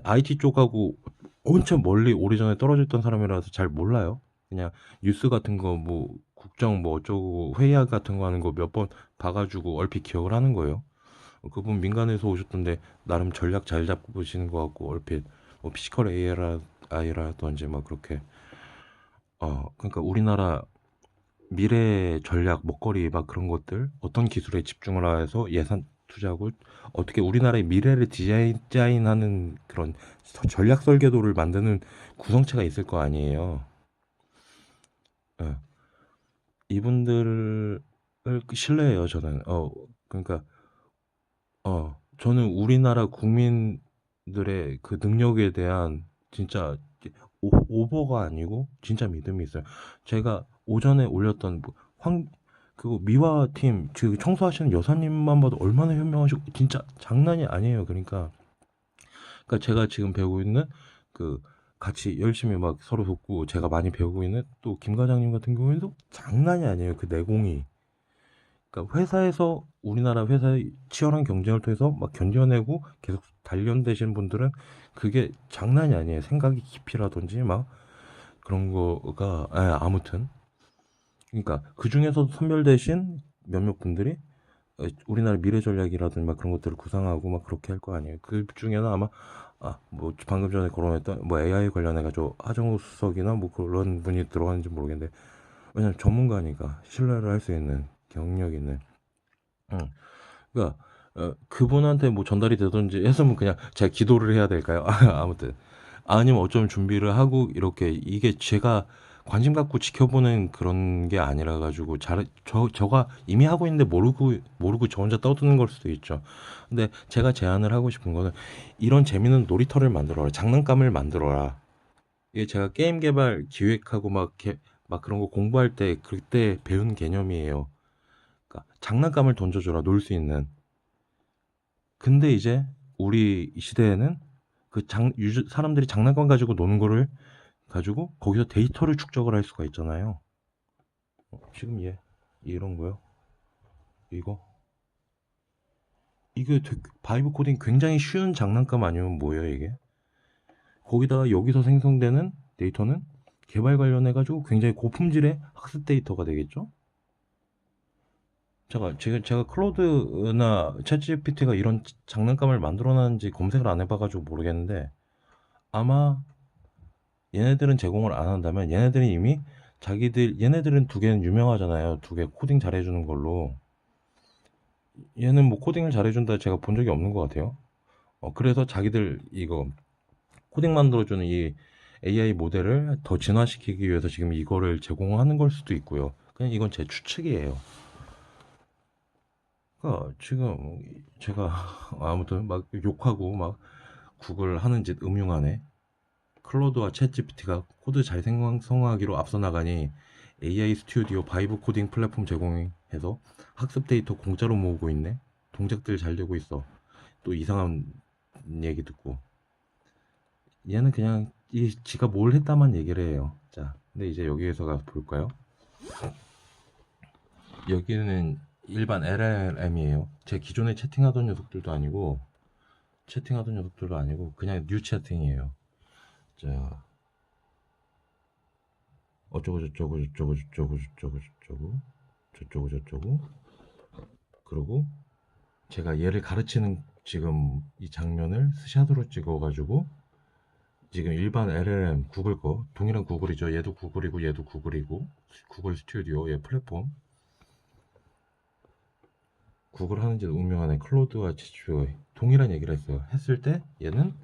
IT 쪽하고 엄청 멀리 오래전에 떨어져 있던 사람이라서 잘 몰라요. 그냥 뉴스 같은 거 뭐 국정 뭐 어쩌고 회의 같은 거 하는 거 몇 번 봐가지고 얼핏 기억을 하는 거예요. 그분 민간에서 오셨던데 나름 전략 잘 잡고 보시는 것 같고 얼핏 뭐 피지컬 AI라든지 막 그렇게 그러니까 우리나라 미래 전략 먹거리 막 그런 것들 어떤 기술에 집중을 해서 예산 투자하고 어떻게 우리나라의 미래를 디자인하는 그런 전략 설계도를 만드는 구성체가 있을 거 아니에요. 예. 이분들을 신뢰해요 저는. 그러니까 저는 우리나라 국민들의 그 능력에 대한 진짜 오버가 아니고 진짜 믿음이 있어요. 제가 오전에 올렸던 그거 미화 팀, 그 청소하시는 여사님만 봐도 얼마나 현명하시고 진짜 장난이 아니에요. 그러니까 제가 지금 배우고 있는 그 같이 열심히 막 서로 돕고 제가 많이 배우고 있는 또 김 과장님 같은 경우에도 장난이 아니에요. 그 내공이. 그러니까 회사에서 우리나라 회사의 치열한 경쟁을 통해서 막 견뎌내고 계속 단련되신 분들은 그게 장난이 아니에요. 생각이 깊이라든지 막 그런 거가 아무튼 그러니까 그 중에서 선별되신 몇몇 분들이 우리나라 미래 전략이라든지 막 그런 것들을 구상하고 막 그렇게 할 거 아니에요. 그 중에는 아마 뭐 방금 전에 거론했던 뭐 AI 관련해 가지고 하정우 수석이나 뭐 그런 분이 들어가는지 모르겠는데 왜냐면 전문가니까 신뢰를 할 수 있는 경력 있는 응. 그러니까 그분한테 뭐 전달이 되든지 했으면 그냥 제가 기도를 해야 될까요? 아무튼 아니면 어쩌면 준비를 하고 이렇게 이게 제가 관심 갖고 지켜보는 그런 게 아니라 가지고 저가 이미 하고 있는데 모르고 저 혼자 떠드는 걸 수도 있죠. 근데 제가 제안을 하고 싶은 거는 이런 재밌는 놀이터를 만들어라. 장난감을 만들어라. 이게 제가 게임 개발 기획하고 막 그런 거 공부할 때 그때 배운 개념이에요. 그러니까 장난감을 던져줘라. 놀 수 있는. 근데 이제 우리 시대에는 사람들이 장난감 가지고 노는 거를 가지고 거기서 데이터를 축적을 할 수가 있잖아요. 지금 이런 거요. 이거 이게 바이브 코딩 굉장히 쉬운 장난감 아니면 뭐예요 이게? 거기다가 여기서 생성되는 데이터는 개발 관련해 가지고 굉장히 고품질의 학습 데이터가 되겠죠? 제가 클로드나 챗GPT가 이런 장난감을 만들어놨는지 검색을 안 해봐가지고 모르겠는데, 아마 얘네들은 제공을 안 한다면 얘네들은 이미 얘네들은 두 개는 유명하잖아요. 두 개 코딩 잘해주는 걸로. 얘는 뭐 코딩을 잘해준다 제가 본 적이 없는 것 같아요. 그래서 자기들 이거 코딩 만들어주는 이 AI 모델을 더 진화시키기 위해서 지금 이거를 제공하는 걸 수도 있고요. 그냥 이건 제 추측이에요. 그러니까 지금 제가 아무튼 막 욕하고 막 구글 하는 짓 음흉하네. 클로드와 챗GPT가 코드 잘 생성하기로 앞서 나가니 AI 스튜디오 바이브 코딩 플랫폼 제공해서 학습 데이터 공짜로 모으고 있네. 동작들 잘 되고 있어. 또 이상한 얘기 듣고 얘는 그냥 지가 뭘 했다만 얘기를 해요. 자, 근데 이제 여기에서 가서 볼까요? 여기는 일반 LLM이에요. 제 기존에 채팅하던 녀석들도 아니고 그냥 뉴 채팅이에요. 자, 어쩌고 저쩌고 저쩌고 저쩌고 저쩌고 저쩌고 저쩌고 저쩌고 그리고 제가 얘를 가르치는 지금 이 장면을 스샷으로 찍어가지고 지금 일반 LLM 구글 거 동일한 구글이죠. 얘도 구글이고 얘도 구글이고 구글 스튜디오 얘 플랫폼 구글 하는지 운명하는 클로드와 지주의 동일한 얘기를 했어요. 했을 때 얘는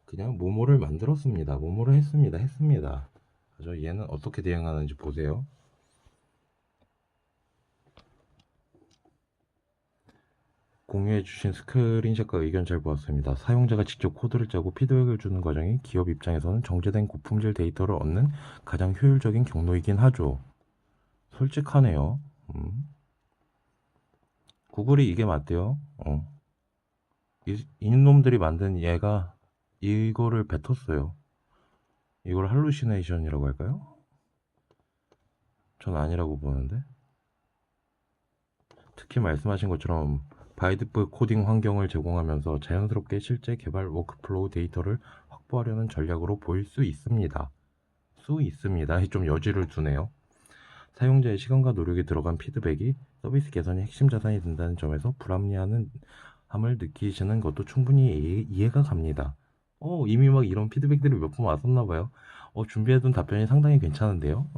그냥 모모를 만들었습니다. 모모를 했습니다. 그죠? 얘는 어떻게 대응하는지 보세요. 공유해주신 스크린샷과 의견 잘 보았습니다. 사용자가 직접 코드를 짜고 피드백을 주는 과정이 기업 입장에서는 정제된 고품질 데이터를 얻는 가장 효율적인 경로이긴 하죠. 솔직하네요. 구글이 이게 맞대요. 이놈들이 만든 얘가 이거를 뱉었어요. 이걸 할루시네이션이라고 할까요? 전 아니라고 보는데. 특히 말씀하신 것처럼 바이드프 코딩 환경을 제공하면서 자연스럽게 실제 개발 워크플로우 데이터를 확보하려는 전략으로 보일 수 있습니다. 좀 여지를 두네요. 사용자의 시간과 노력이 들어간 피드백이 서비스 개선의 핵심 자산이 된다는 점에서 불합리함을 느끼시는 것도 충분히 이해가 갑니다. 이미 막 이런 피드백들이 몇 번 왔었나 봐요. 준비해둔 답변이 상당히 괜찮은데요.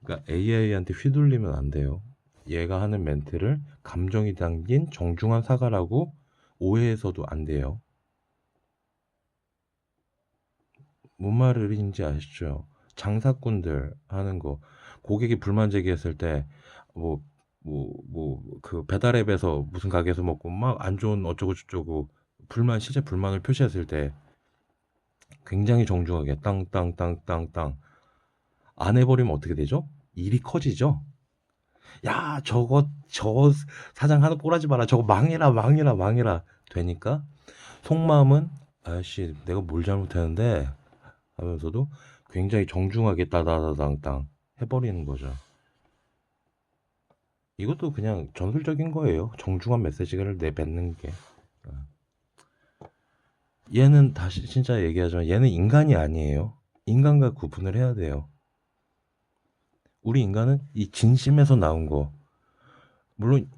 그러니까 AI한테 휘둘리면 안 돼요. 얘가 하는 멘트를 감정이 담긴 정중한 사과라고 오해해서도 안 돼요. 뭔 말인지 아시죠? 장사꾼들 하는 거 고객이 불만 제기했을 때 그 배달앱에서 무슨 가게에서 먹고 막 안 좋은 어쩌고 저쩌고 실제 불만을 표시했을 때 굉장히 정중하게 땅땅땅땅땅 안 해버리면 어떻게 되죠? 일이 커지죠? 야, 저 사장 하는 꼬라지 마라. 저거 망해라. 되니까 속마음은 아저씨 내가 뭘 잘못했는데 하면서도 굉장히 정중하게 따다다당땅 해버리는 거죠. 이것도 그냥 전술적인 거예요. 정중한 메시지를 내뱉는 게. 얘는 다시 진짜 얘기하자면 얘는 인간이 아니에요. 인간과 구분을 해야 돼요. 우리 인간은 이 진심에서 나온 거. 물론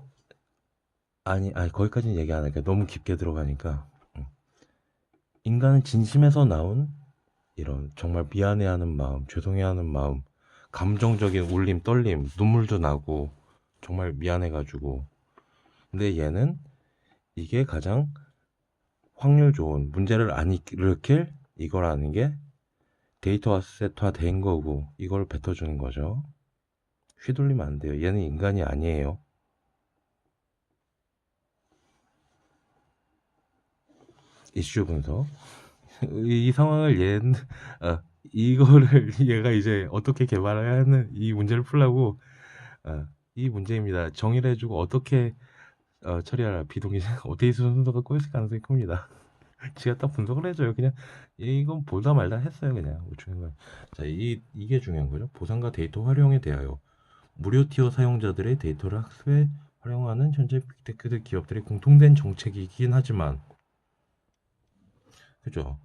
아니 거기까지는 얘기 안 할게요. 너무 깊게 들어가니까. 인간은 진심에서 나온 이런 정말 미안해하는 마음, 죄송해하는 마음, 감정적인 울림, 떨림, 눈물도 나고 정말 미안해가지고. 근데 얘는 이게 가장 확률 좋은 문제를 안 일으킬 이거라는 게 데이터 세트화 된 거고 이걸 뱉어주는 거죠. 휘둘리면 안 돼요. 얘는 인간이 아니에요. 이슈 분석. 이 상황을 이거를 얘가 이제 어떻게 개발해야 하는 이 문제를 풀려고 이 문제입니다. 정의를 해주고 어떻게 처리하라. 비동의 어테이스 순서가 꼬였을 가능성이 큽니다. 지가 딱 분석을 해줘요. 그냥 이건 보다 말다 했어요. 그냥 중요한 건. 자, 이게 중요한 거죠. 보상과 데이터 활용에 대하여 무료 티어 사용자들의 데이터를 학습에 활용하는 현재 빅테크 기업들의 공통된 정책이긴 하지만 그죠?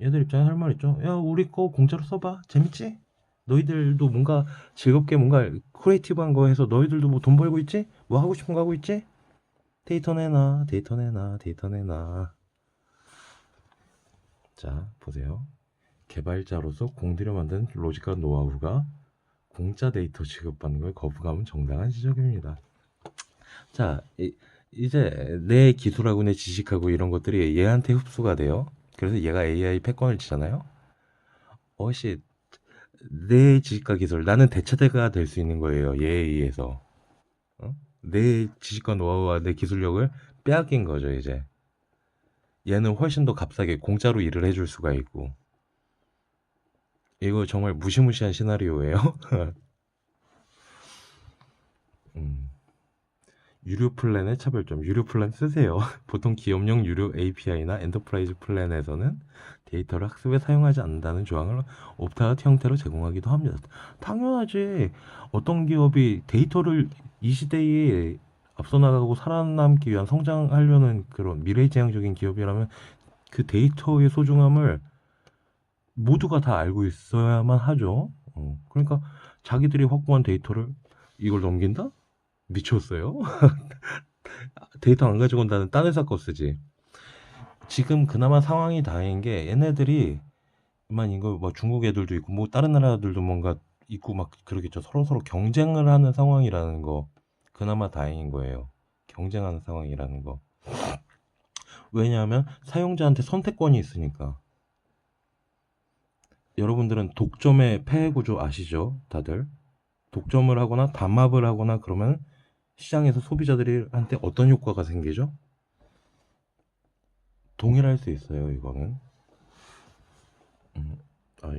얘들 입장에 할 말 있죠. 야, 우리 거 공짜로 써봐. 재밌지? 너희들도 뭔가 즐겁게 뭔가 크리에이티브한 거 해서 너희들도 뭐 돈 벌고 있지? 뭐 하고 싶은 거 하고 있지? 데이터 내놔, 데이터 내놔, 데이터 내놔. 자, 보세요. 개발자로서 공들여 만든 로직과 노하우가 공짜 데이터 취급받는 걸 거부감은 정당한 지적입니다. 자, 이제 내 기술하고 내 지식하고 이런 것들이 얘한테 흡수가 돼요. 그래서 얘가 AI 패권을 치잖아요. 어씨, 내 지식과 기술, 나는 대차대가 될 수 있는 거예요. 얘에 의해서. 어? 내 지식과 노하우와 내 기술력을 빼앗긴 거죠, 이제. 얘는 훨씬 더 값싸게 공짜로 일을 해줄 수가 있고. 이거 정말 무시무시한 시나리오예요. 음. 유료 플랜의 차별점. 유료 플랜 쓰세요. 보통 기업용 유료 API나 엔터프라이즈 플랜에서는 데이터를 학습에 사용하지 않는다는 조항을 옵트아웃 형태로 제공하기도 합니다. 당연하지. 어떤 기업이 데이터를 이 시대에 앞서 나가고 살아남기 위한 성장하려는 그런 미래지향적인 기업이라면 그 데이터의 소중함을 모두가 다 알고 있어야만 하죠. 그러니까 자기들이 확보한 데이터를 이걸 넘긴다? 미쳤어요? 데이터 안 가지고 온다는 딴 회사 거 쓰지. 지금 그나마 상황이 다행인 게 얘네들이 만 이거 뭐 중국 애들도 있고 뭐 다른 나라들도 뭔가 있고 막 그러겠죠. 서로 경쟁을 하는 상황이라는 거 그나마 다행인 거예요. 경쟁하는 상황이라는 거. 왜냐하면 사용자한테 선택권이 있으니까. 여러분들은 독점의 폐해 구조 아시죠? 다들 독점을 하거나 담합을 하거나 그러면 시장에서 소비자들한테 어떤 효과가 생기죠? 동일할 수 있어요. 이거는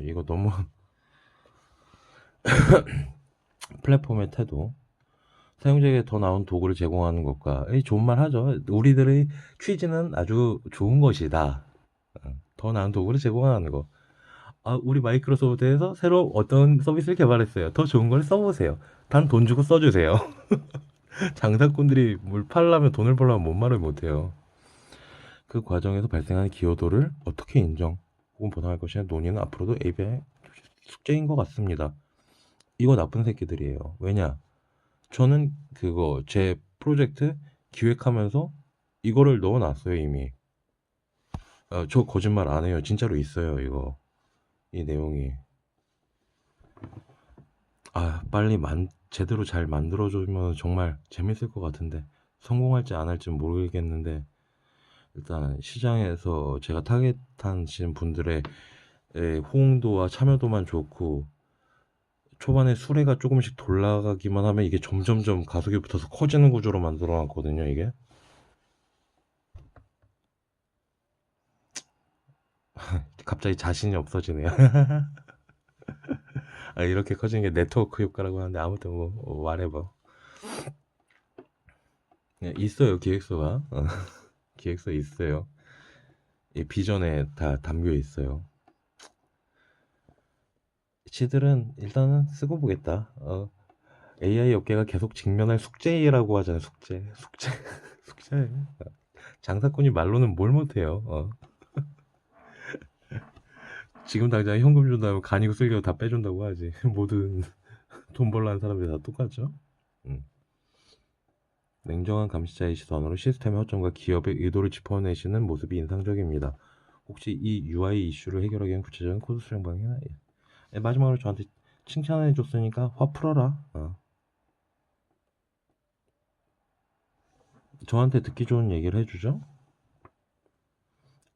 이거 너무 플랫폼의 태도. 사용자에게 더 나은 도구를 제공하는 것과 좋은 말 하죠. 우리들의 취지는 아주 좋은 것이다. 더 나은 도구를 제공하는 거. 우리 마이크로소프트에서 새로 어떤 서비스를 개발했어요. 더 좋은 걸 써보세요. 단 돈 주고 써주세요. 장사꾼들이 뭘 팔려면 돈을 벌려면 뭔 말을 못해요. 그 과정에서 발생하는 기여도를 어떻게 인정 혹은 보상할 것이냐 논의는 앞으로도 ABI 숙제인 것 같습니다. 이거 나쁜 새끼들이에요. 왜냐? 저는 그거 제 프로젝트 기획하면서 이거를 넣어놨어요 이미. 저 거짓말 안 해요. 진짜로 있어요 이거. 이 내용이. 빨리 제대로 잘 만들어주면 정말 재밌을 것 같은데 성공할지 안 할지 모르겠는데 일단 시장에서 제가 타겟하신 분들의 호응도와 참여도만 좋고 초반에 수레가 조금씩 돌아가기만 하면 이게 점점점 가속이 붙어서 커지는 구조로 만들어 놨거든요 이게. 갑자기 자신이 없어지네요. 이렇게 커지는 게 네트워크 효과라고 하는데 아무튼 뭐 말해봐. 있어요 기획서가. 기획서 있어요. 이 비전에 다 담겨 있어요. 시들은 일단은 쓰고 보겠다. AI 업계가 계속 직면할 숙제라고 하잖아요. 숙제, 숙제. 장사꾼이 말로는 뭘 못해요. 지금 당장 현금 준다면 간이고 쓸개고 다 빼준다고 하지. 모든 돈 벌라는 사람들이 다 똑같죠. 음. 냉정한 감시자의 시선으로 시스템의 허점과 기업의 의도를 짚어내시는 모습이 인상적입니다. 혹시 이 UI 이슈를 해결하기 위한 구체적인 코드 수정 방향이나 마지막으로 저한테 칭찬해 줬으니까 화 풀어라. 저한테 듣기 좋은 얘기를 해주죠.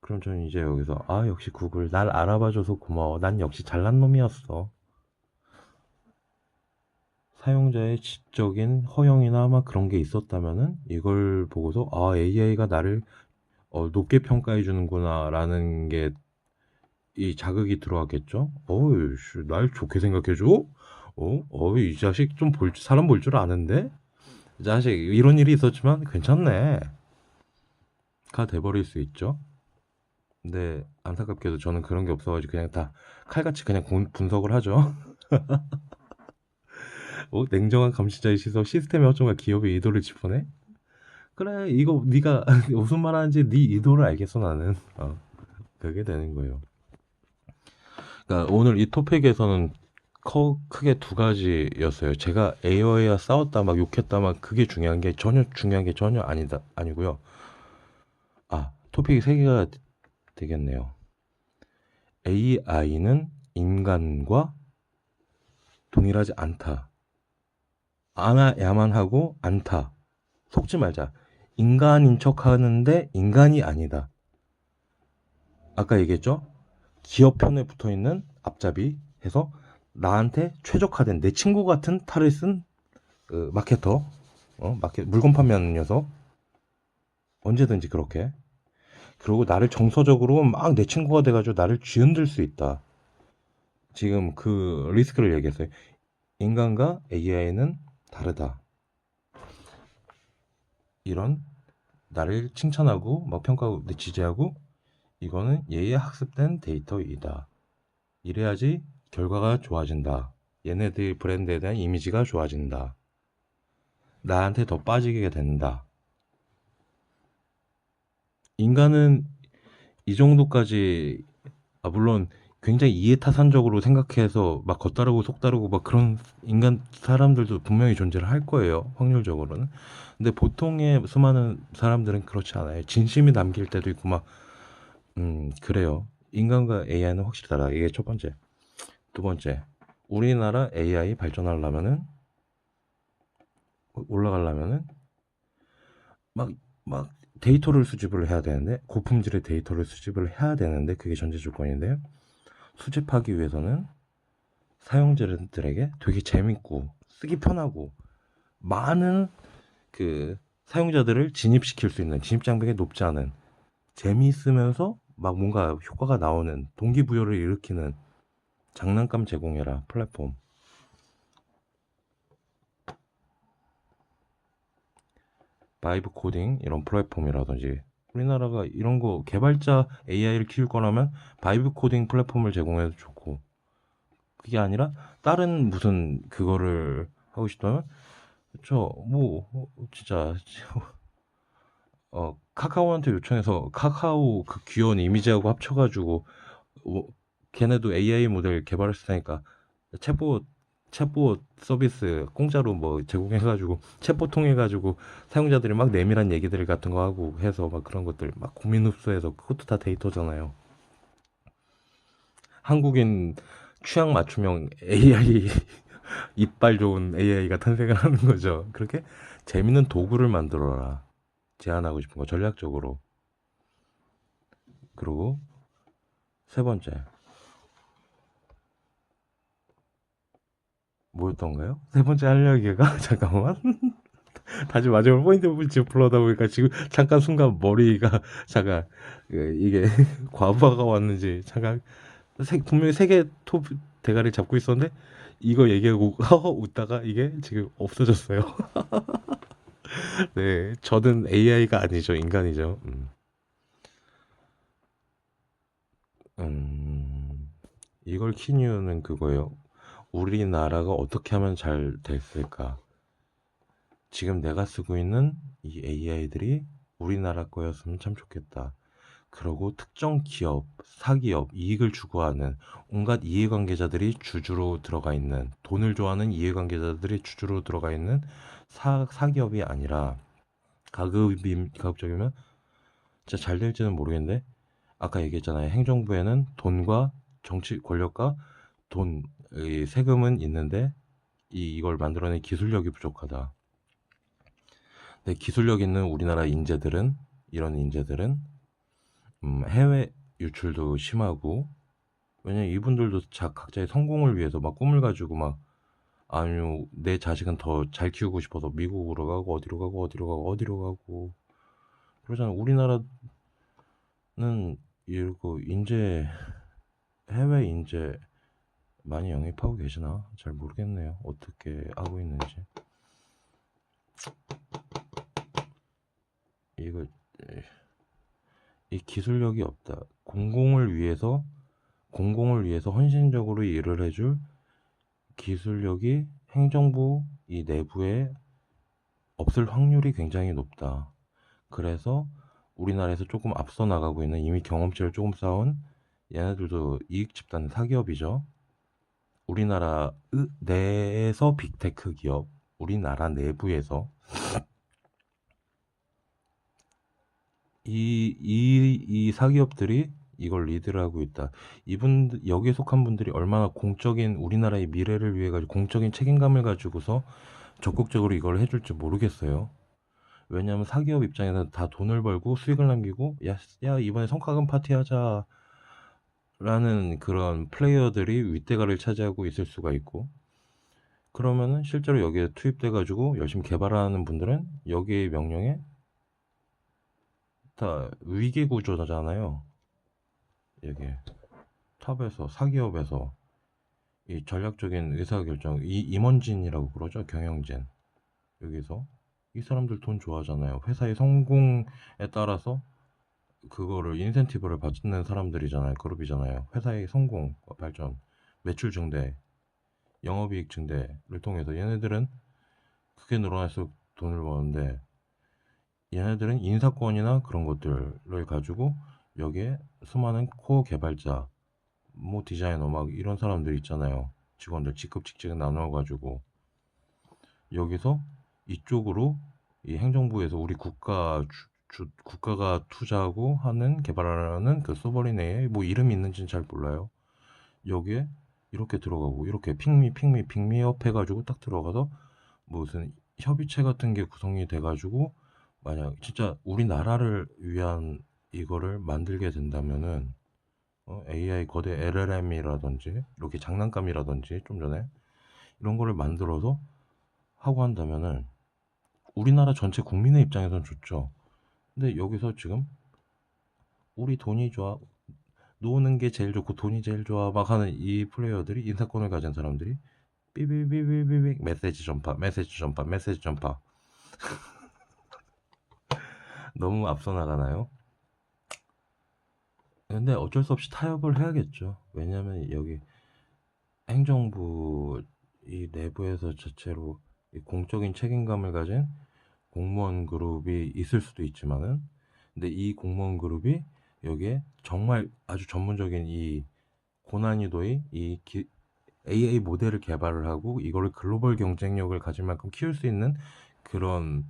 그럼 저는 이제 여기서 역시 구글 날 알아봐줘서 고마워. 난 역시 잘난 놈이었어. 사용자의 지적인 허용이나 막 그런 게 있었다면은 이걸 보고서 AI가 나를 높게 평가해 주는구나 라는 게 이 자극이 들어왔겠죠. 날 좋게 생각해 줘? 이 자식 좀 사람 볼 줄 아는데? 이 자식 이런 일이 있었지만 괜찮네 가 돼버릴 수 있죠. 근데 안타깝게도 저는 그런 게 없어가지고 그냥 다 칼같이 그냥 분석을 하죠. 냉정한 감시자의 시선, 시스템의 허점과 기업의 의도를 짚어내? 그래, 이거 네가 무슨 말 하는지 네 의도를 알겠어 나는. 그게 되는 거예요. 그러니까 오늘 이 토픽에서는 크게 두 가지였어요. 제가 AI와 싸웠다 막 욕했다 막 그게 중요한 게 전혀 아니고요. 토픽이 세 개가 되겠네요. AI는 인간과 동일하지 않다. 알아야만 하고 않다. 속지 말자. 인간인 척 하는데 인간이 아니다. 아까 얘기했죠? 기업편에 붙어 있는 앞잡이 해서 나한테 최적화된 내 친구 같은 탈을 쓴 마케터, 물건 판매하는 녀석, 언제든지 그렇게. 그리고 나를 정서적으로 막 내 친구가 돼가지고 나를 쥐흔들 수 있다. 지금 그 리스크를 얘기했어요. 인간과 AI는 다르다. 이런 나를 칭찬하고 막 평가하고 지지하고 이거는 얘의 학습된 데이터이다. 이래야지 결과가 좋아진다. 얘네들 브랜드에 대한 이미지가 좋아진다. 나한테 더 빠지게 된다. 인간은 이 정도까지 물론 굉장히 이해타산적으로 생각해서 막 겉다르고 속다르고 막 그런 인간 사람들도 분명히 존재를 할 거예요. 확률적으로는. 근데 보통의 수많은 사람들은 그렇지 않아요. 진심이 담길 때도 있고 막 그래요. 인간과 AI는 확실히 달라. 이게 첫 번째. 두 번째. 우리나라 AI 발전하려면은 올라가려면은 막, 막 데이터를 수집을 해야 되는데 고품질의 데이터를 수집을 해야 되는데 그게 전제 조건인데요. 수집하기 위해서는 사용자들에게 되게 재밌고 쓰기 편하고 많은 그 사용자들을 진입시킬 수 있는 진입 장벽이 높지 않은 재미있으면서 막 뭔가 효과가 나오는 동기부여를 일으키는 장난감 제공해라 플랫폼. 바이브 코딩 이런 플랫폼이라든지 우리나라가 이런 거 개발자 AI를 키울 거라면 바이브 코딩 플랫폼을 제공해도 좋고 그게 아니라 다른 무슨 그거를 하고 싶다면 진짜 카카오한테 요청해서 카카오 그 귀여운 이미지하고 합쳐가지고 걔네도 AI 모델 개발했을 테니까 챗봇 서비스 공짜로 뭐 제공해가지고 챗봇 통해가지고 사용자들이 막 내밀한 얘기들 같은 거 하고 해서 막 그런 것들 막 고민 흡수해서 그것도 다 데이터잖아요. 한국인 취향 맞춤형 AI 이빨 좋은 AI가 탄생을 하는 거죠. 그렇게 재밌는 도구를 만들어라. 제안하고 싶은 거 전략적으로. 그리고 세 번째 뭐였던가요? 세 번째 할 얘기가 잠깐만 다시 마지막 포인트 짚으려다 보니까 지금 잠깐 순간 머리가 잠깐 이게 과부하가 왔는지 잠깐 분명히 세 개 톱 대가리 잡고 있었는데 이거 얘기하고 허허 웃다가 이게 지금 없어졌어요. 네, 저는 AI가 아니죠, 인간이죠. 이걸 킨 이유는 그거예요. 우리나라가 어떻게 하면 잘 됐을까? 지금 내가 쓰고 있는 이 AI들이 우리나라 거였으면 참 좋겠다. 그리고 특정 기업, 사기업, 이익을 추구하는 온갖 이해관계자들이 주주로 들어가 있는 돈을 좋아하는 이해관계자들이 주주로 들어가 있는 사기업이 아니라 가급적이면 진짜 잘 될지는 모르겠는데 아까 얘기했잖아요. 행정부에는 돈과 정치 권력과 돈, 세금은 있는데 이걸 만들어낸 기술력이 부족하다. 근데 기술력 있는 우리나라 인재들은 이런 인재들은 해외 유출도 심하고 왜냐면 이분들도 각자의 성공을 위해서 막 꿈을 가지고 막 아니요 내 자식은 더 잘 키우고 싶어서 미국으로 가고 어디로 가고 그러잖아. 우리나라는 이러고 해외 인재 많이 영입하고 계시나 잘 모르겠네요. 어떻게 하고 있는지 이거 이 기술력이 없다. 공공을 위해서 헌신적으로 일을 해줄 기술력이 행정부 이 내부에 없을 확률이 굉장히 높다. 그래서 우리나라에서 조금 앞서 나가고 있는 이미 경험치를 조금 쌓은 얘네들도 이익 집단 사기업이죠. 우리나라 내에서 빅테크 기업, 우리나라 내부에서 이 사기업들이 이걸 리드를 하고 있다. 여기에 속한 분들이 얼마나 공적인 우리나라의 미래를 위해 가지고 공적인 책임감을 가지고서 적극적으로 이걸 해줄지 모르겠어요. 왜냐하면 사기업 입장에서는 다 돈을 벌고 수익을 남기고 야 이번에 성과금 파티하자 라는 그런 플레이어들이 윗대가를 차지하고 있을 수가 있고, 그러면은 실제로 여기에 투입돼 가지고 열심히 개발하는 분들은 여기의 명령에 다 위기 구조잖아요. 여기 탑에서 사기업에서 이 전략적인 의사결정, 이 임원진이라고 그러죠. 경영진. 여기서 이 사람들 돈 좋아하잖아요. 회사의 성공에 따라서 그거를 인센티브를 받는 사람들이잖아요. 그룹이잖아요. 회사의 성공, 발전, 매출 증대, 영업이익 증대를 통해서 얘네들은 크게 늘어날수록 돈을 버는데, 얘네들은 인사권이나 그런 것들을 가지고 여기에 수많은 코어 개발자, 뭐 디자이너 막 이런 사람들 있잖아요. 직원들 직급직책 나눠가지고 여기서 이쪽으로 이 행정부에서 우리 국가가 투자하고 하는 개발하는 그 서버린에 뭐 이름이 있는지는 잘 몰라요. 여기에 이렇게 들어가고 이렇게 핑미업 해가지고 딱 들어가서 무슨 협의체 같은 게 구성이 돼가지고 만약 진짜 우리나라를 위한 이거를 만들게 된다면은 AI 거대 LLM이라든지 이렇게 장난감이라든지 좀 전에 이런 거를 만들어서 하고 한다면은 우리나라 전체 국민의 입장에선 좋죠. 근데 여기서 지금 우리 돈이 좋아, 노는 게 제일 좋고 돈이 제일 좋아 막 하는 이 플레이어들이, 인사권을 가진 사람들이 삐삐삐삐삐삐 메시지 전파 너무 앞서 나가나요? 근데 어쩔 수 없이 타협을 해야겠죠. 왜냐면 여기 행정부 이 내부에서 자체로 이 공적인 책임감을 가진 공무원 그룹이 있을 수도 있지만은, 근데 이 공무원 그룹이 여기에 정말 아주 전문적인 이 고난이도의 AI 모델을 개발을 하고 이거를 글로벌 경쟁력을 가질 만큼 키울 수 있는 그런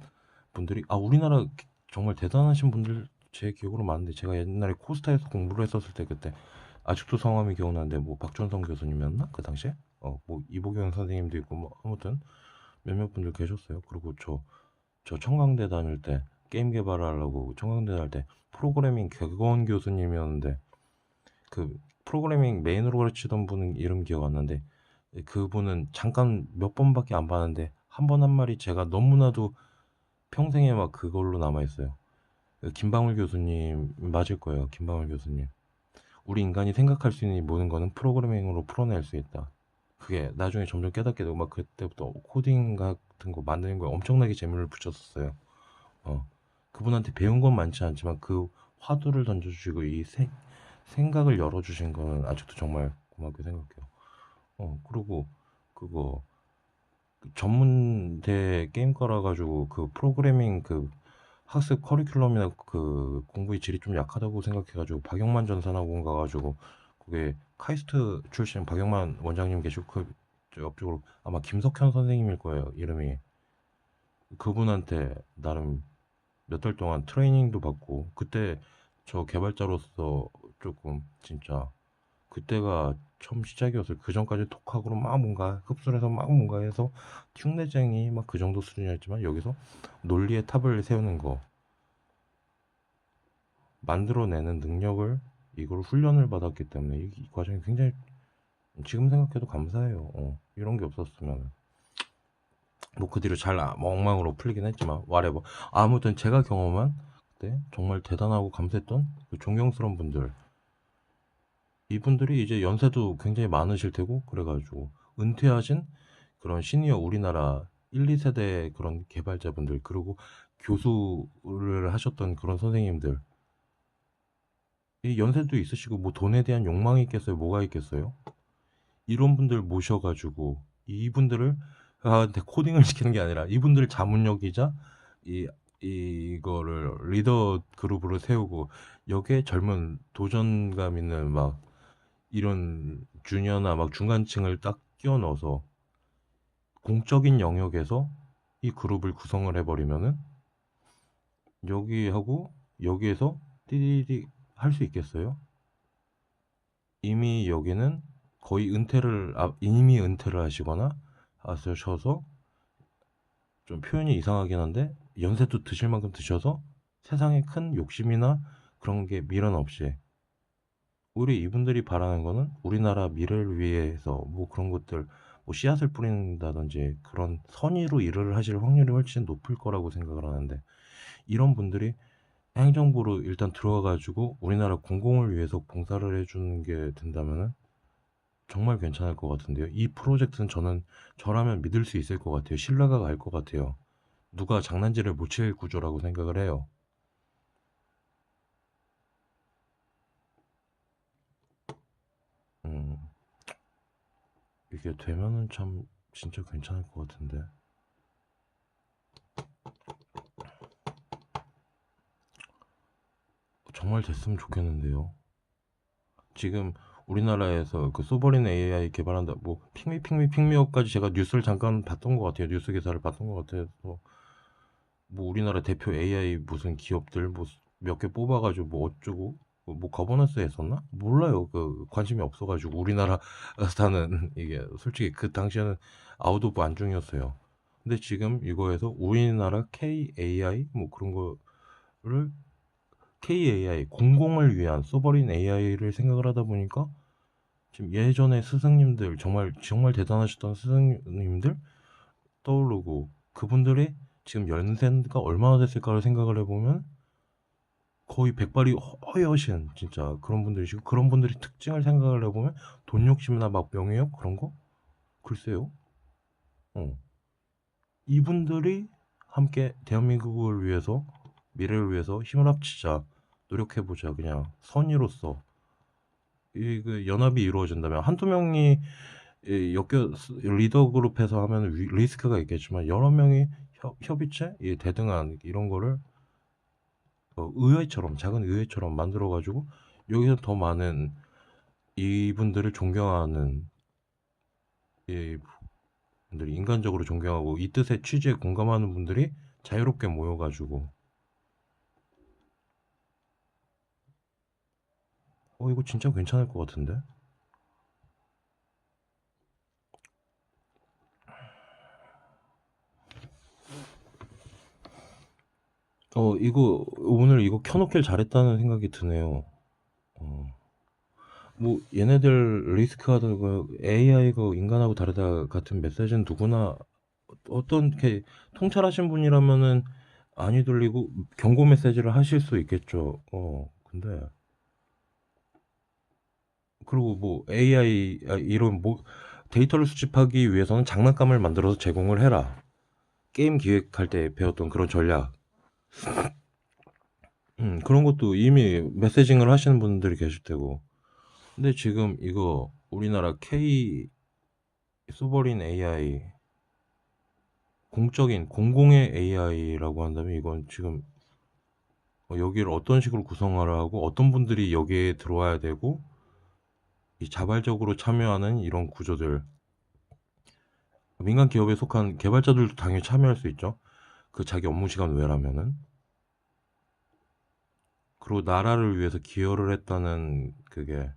분들이, 우리나라 정말 대단하신 분들 제 기억으로 많은데, 제가 옛날에 코스타에서 공부를 했었을 때 그때 아직도 성함이 기억나는데 뭐 박준성 교수님이었나 그 당시에, 뭐 이보경 선생님도 있고 뭐 아무튼 몇몇 분들 계셨어요. 그리고 저 청강대 다닐 때 게임 개발하려고 청강대 다닐 때 프로그래밍 객원 교수님이었는데, 그 프로그래밍 메인으로 가르치던 분은 이름 기억 안 나는데, 그분은 잠깐 몇 번밖에 안 봤는데 한 번 한 말이 제가 너무나도 평생에 막 그걸로 남아 있어요. 김방울 교수님 맞을 거예요. 김방울 교수님. 우리 인간이 생각할 수 있는 모든 거는 프로그래밍으로 풀어낼 수 있다. 그게 나중에 점점 깨닫게 되고 막 그때부터 코딩 같은 거 만드는 거에 엄청나게 재미를 붙였었어요. 어. 그분한테 배운 건 많지 않지만 그 화두를 던져주시고 이 생각을 열어주신 거는 아직도 정말 고맙게 생각해요. 그리고 그거 전문대 게임과라 가지고 그 프로그래밍 그 학습 커리큘럼이나 그 공부의 질이 좀 약하다고 생각해가지고 박영만 전산학원 가가지고 그게 카이스트 출신 박영만 원장님 계시고 저 옆쪽으로 아마 김석현 선생님일 거예요, 이름이. 그분한테 나름 몇 달 동안 트레이닝도 받고, 그때 저 개발자로서 조금 진짜 그때가 처음 시작이었어요. 그 전까지 톡학으로 막 뭔가 흡수를 해서 막 뭔가 해서 흉내쟁이 막 그 정도 수준이었지만, 여기서 논리의 탑을 세우는 거, 만들어내는 능력을, 이걸 훈련을 받았기 때문에 이 과정이 굉장히 지금 생각해도 감사해요. 이런 게 없었으면 뭐 그 뒤로 잘 엉망으로 풀리긴 했지만 whatever. 아무튼 제가 경험한 그때 정말 대단하고 감사했던 그 존경스러운 분들, 이분들이 이제 연세도 굉장히 많으실 테고 그래가지고 은퇴하신 그런 시니어 우리나라 1, 2세대 그런 개발자분들, 그리고 교수를 하셨던 그런 선생님들, 이 연세도 있으시고 뭐 돈에 대한 욕망이 있겠어요? 뭐가 있겠어요? 이런 분들 모셔가지고 이분들을 한테 코딩을 시키는 게 아니라 이분들 자문력이자 이 이거를 리더 그룹으로 세우고, 여기에 젊은 도전감 있는 막 이런 주니어나 막 중간층을 딱 끼워 넣어서 공적인 영역에서 이 그룹을 구성을 해버리면은 여기하고 여기에서 띠디디 할 수 있겠어요? 이미 여기는 거의 이미 은퇴를 하시거나 하셔서, 좀 표현이 이상하긴 한데 연세도 드실 만큼 드셔서 세상에 큰 욕심이나 그런 게 미련 없이, 우리 이분들이 바라는 거는 우리나라 미래를 위해서 뭐 그런 것들, 뭐 씨앗을 뿌린다든지 그런 선의로 일을 하실 확률이 훨씬 높을 거라고 생각을 하는데, 이런 분들이 행정부로 일단 들어와 가지고 우리나라 공공을 위해서 봉사를 해주는 게 된다면은 정말 괜찮을 것 같은데요. 이 프로젝트는 저라면 믿을 수 있을 것 같아요. 신뢰가 갈 것 같아요. 누가 장난질을 못 칠 구조라고 생각을 해요. 음, 이게 되면은 참 진짜 괜찮을 것 같은데. 정말 됐으면 좋겠는데요. 지금 우리나라에서 그 소버린 AI 개발한다, 뭐 핑미업까지 제가 뉴스를 잠깐 봤던 것 같아요. 뉴스 기사를 봤던 것 같아서, 뭐 우리나라 대표 AI 무슨 기업들 뭐 몇 개 뽑아가지고 뭐 어쩌고, 뭐 거버넌스 했었나? 몰라요. 그 관심이 없어가지고 우리나라 사는 이게 솔직히 그 당시에는 아웃 오브 안중이었어요. 근데 지금 이거에서 우리나라 KAI 뭐 그런 거를, KAI 공공을 위한 소버린 AI를 생각을 하다 보니까 지금 예전에 스승님들, 정말 대단하셨던 스승님들 떠오르고, 그분들이 지금 연세가 얼마나 됐을까를 생각을 해보면 거의 백발이 허여신 진짜 그런 분들이시고, 그런 분들이 특징을 생각을 해보면 돈 욕심이나 막 명예욕 그런 거, 글쎄요. 어. 이분들이 함께 대한민국을 위해서, 미래를 위해서 힘을 합치자, 노력해보자, 그냥 선의로서 이 그 연합이 이루어진다면, 한두 명이 리더 그룹에서 하면 리스크가 있겠지만, 여러 명이 협의체, 대등한 이런 거를 의회처럼, 작은 의회처럼 만들어 가지고 여기서 더 많은 이분들을 존경하는, 이 분들이 인간적으로 존경하고 이 뜻의 취지에 공감하는 분들이 자유롭게 모여 가지고, 이거 진짜 괜찮을 것 같은데. 이거 오늘 이거 켜놓길 잘했다는 생각이 드네요. 어. 뭐 얘네들 리스크가 그 AI가 인간하고 다르다 같은 메시지는 누구나 어떤 게 통찰하신 분이라면은 안이 들리고 경고 메시지를 하실 수 있겠죠. 근데 그리고 뭐 AI 이런 뭐 데이터를 수집하기 위해서는 장난감을 만들어서 제공을 해라. 게임 기획할 때 배웠던 그런 전략. 그런 것도 이미 메시징을 하시는 분들이 계실 테고. 근데 지금 이거 우리나라 K 소버린 AI, 공공의 AI라고 한다면, 이건 지금 여기를 어떤 식으로 구성화를 하고 어떤 분들이 여기에 들어와야 되고, 이 자발적으로 참여하는 이런 구조들, 민간 기업에 속한 개발자들도 당연히 참여할 수 있죠. 그 자기 업무 시간 외라면은. 그리고 나라를 위해서 기여를 했다는, 그게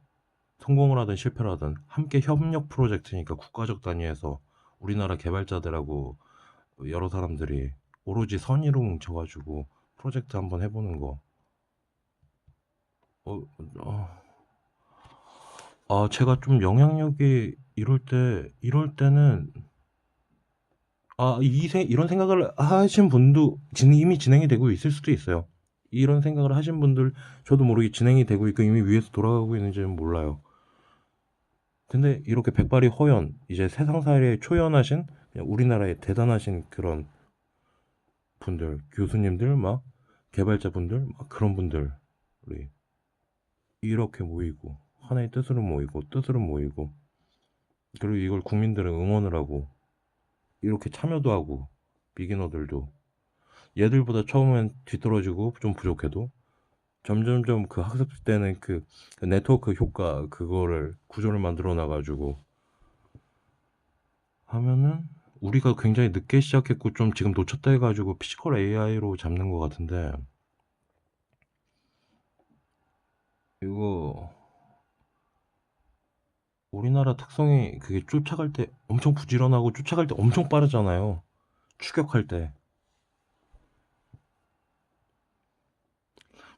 성공을 하든 실패를 하든 함께 협력 프로젝트니까, 국가적 단위에서 우리나라 개발자들하고 여러 사람들이 오로지 선의로 뭉쳐가지고 프로젝트 한번 해보는 거. 어, 어, 제가 좀 영향력이 이럴 때는, 이런 생각을 하신 분도 이미 진행이 되고 있을 수도 있어요. 이런 생각을 하신 분들, 저도 모르게 진행이 되고 있고 이미 위에서 돌아가고 있는지는 몰라요. 근데 이렇게 백발이 허연, 이제 세상살이에 초연하신, 그냥 우리나라에 대단하신 그런 분들, 교수님들, 막 개발자분들, 막 그런 분들이 이렇게 모이고, 하나의 뜻으로 모이고, 그리고 이걸 국민들은 응원을 하고, 이렇게 참여도 하고, 비기너들도 얘들보다 처음엔 뒤떨어지고 좀 부족해도 점점점 그 학습 때는 그 네트워크 효과, 그거를 구조를 만들어 놔가지고 하면은 우리가 굉장히 늦게 시작했고 좀 지금 놓쳤다 해가지고 피지컬 AI로 잡는 것 같은데 이거 우리나라 특성이 그게 쫓아갈 때 엄청 부지런하고 쫓아갈 때 엄청 빠르잖아요. 추격할 때.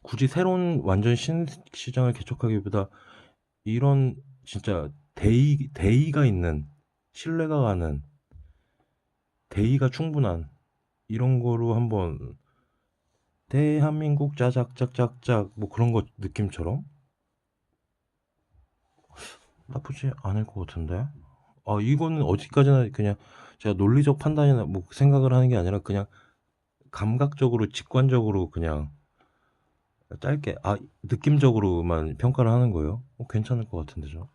굳이 새로운 완전 시장을 개척하기보다 이런 진짜 대의가 있는 신뢰가 가는 대의가 충분한 이런 거로 한번 대한민국 짜작짝짝짝 뭐 그런 거 느낌처럼 나쁘지 않을 것 같은데. 이거는 어디까지나 그냥 제가 논리적 판단이나 뭐 생각을 하는 게 아니라 그냥 감각적으로 직관적으로 그냥 짧게 느낌적으로만 평가를 하는 거예요. 괜찮을 것 같은데 죠.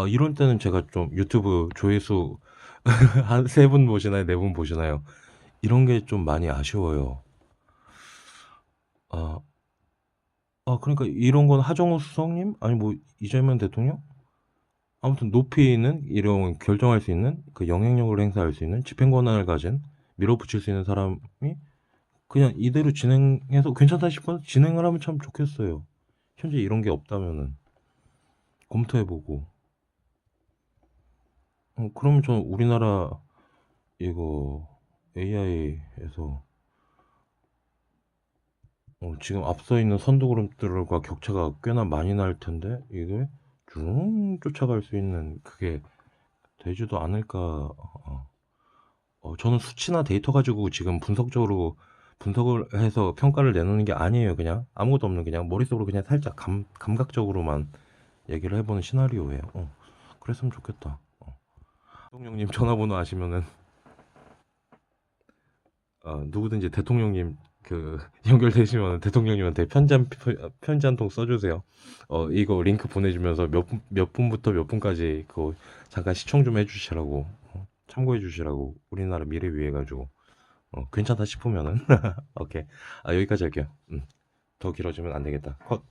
이런 때는 제가 좀 유튜브 조회수 한 세 분 보시나요? 네 분 보시나요? 이런 게 좀 많이 아쉬워요. 아, 그러니까 이런 건 하정우 수석님? 아니 뭐 이재명 대통령? 아무튼 높이 있는 이런 결정할 수 있는 그 영향력을 행사할 수 있는 집행 권한을 가진 밀어붙일 수 있는 사람이 그냥 이대로 진행해서 괜찮다 싶어서 진행을 하면 참 좋겠어요. 현재 이런 게 없다면은 검토해보고. 그러면 저는 우리나라 이거 AI에서 지금 앞서 있는 선두 그룹들과 격차가 꽤나 많이 날 텐데 이게 쭉 쫓아갈 수 있는 그게 되지도 않을까. 저는 수치나 데이터 가지고 지금 분석을 해서 평가를 내놓는 게 아니에요. 그냥 아무것도 없는 그냥 머릿속으로 그냥 살짝 감각적으로만 얘기를 해보는 시나리오예요. 그랬으면 좋겠다. 대통령님 전화번호 아시면은 누구든지 대통령님 그 연결되시면 대통령님한테 편지 한 통 써주세요. 이거 링크 보내주면서 몇 분부터 몇 분까지 그 잠깐 시청 좀 해주시라고 참고해 주시라고 우리나라 미래 위해 가지고 괜찮다 싶으면은 오케이. 여기까지 할게요. 더 길어지면 안 되겠다. 컷.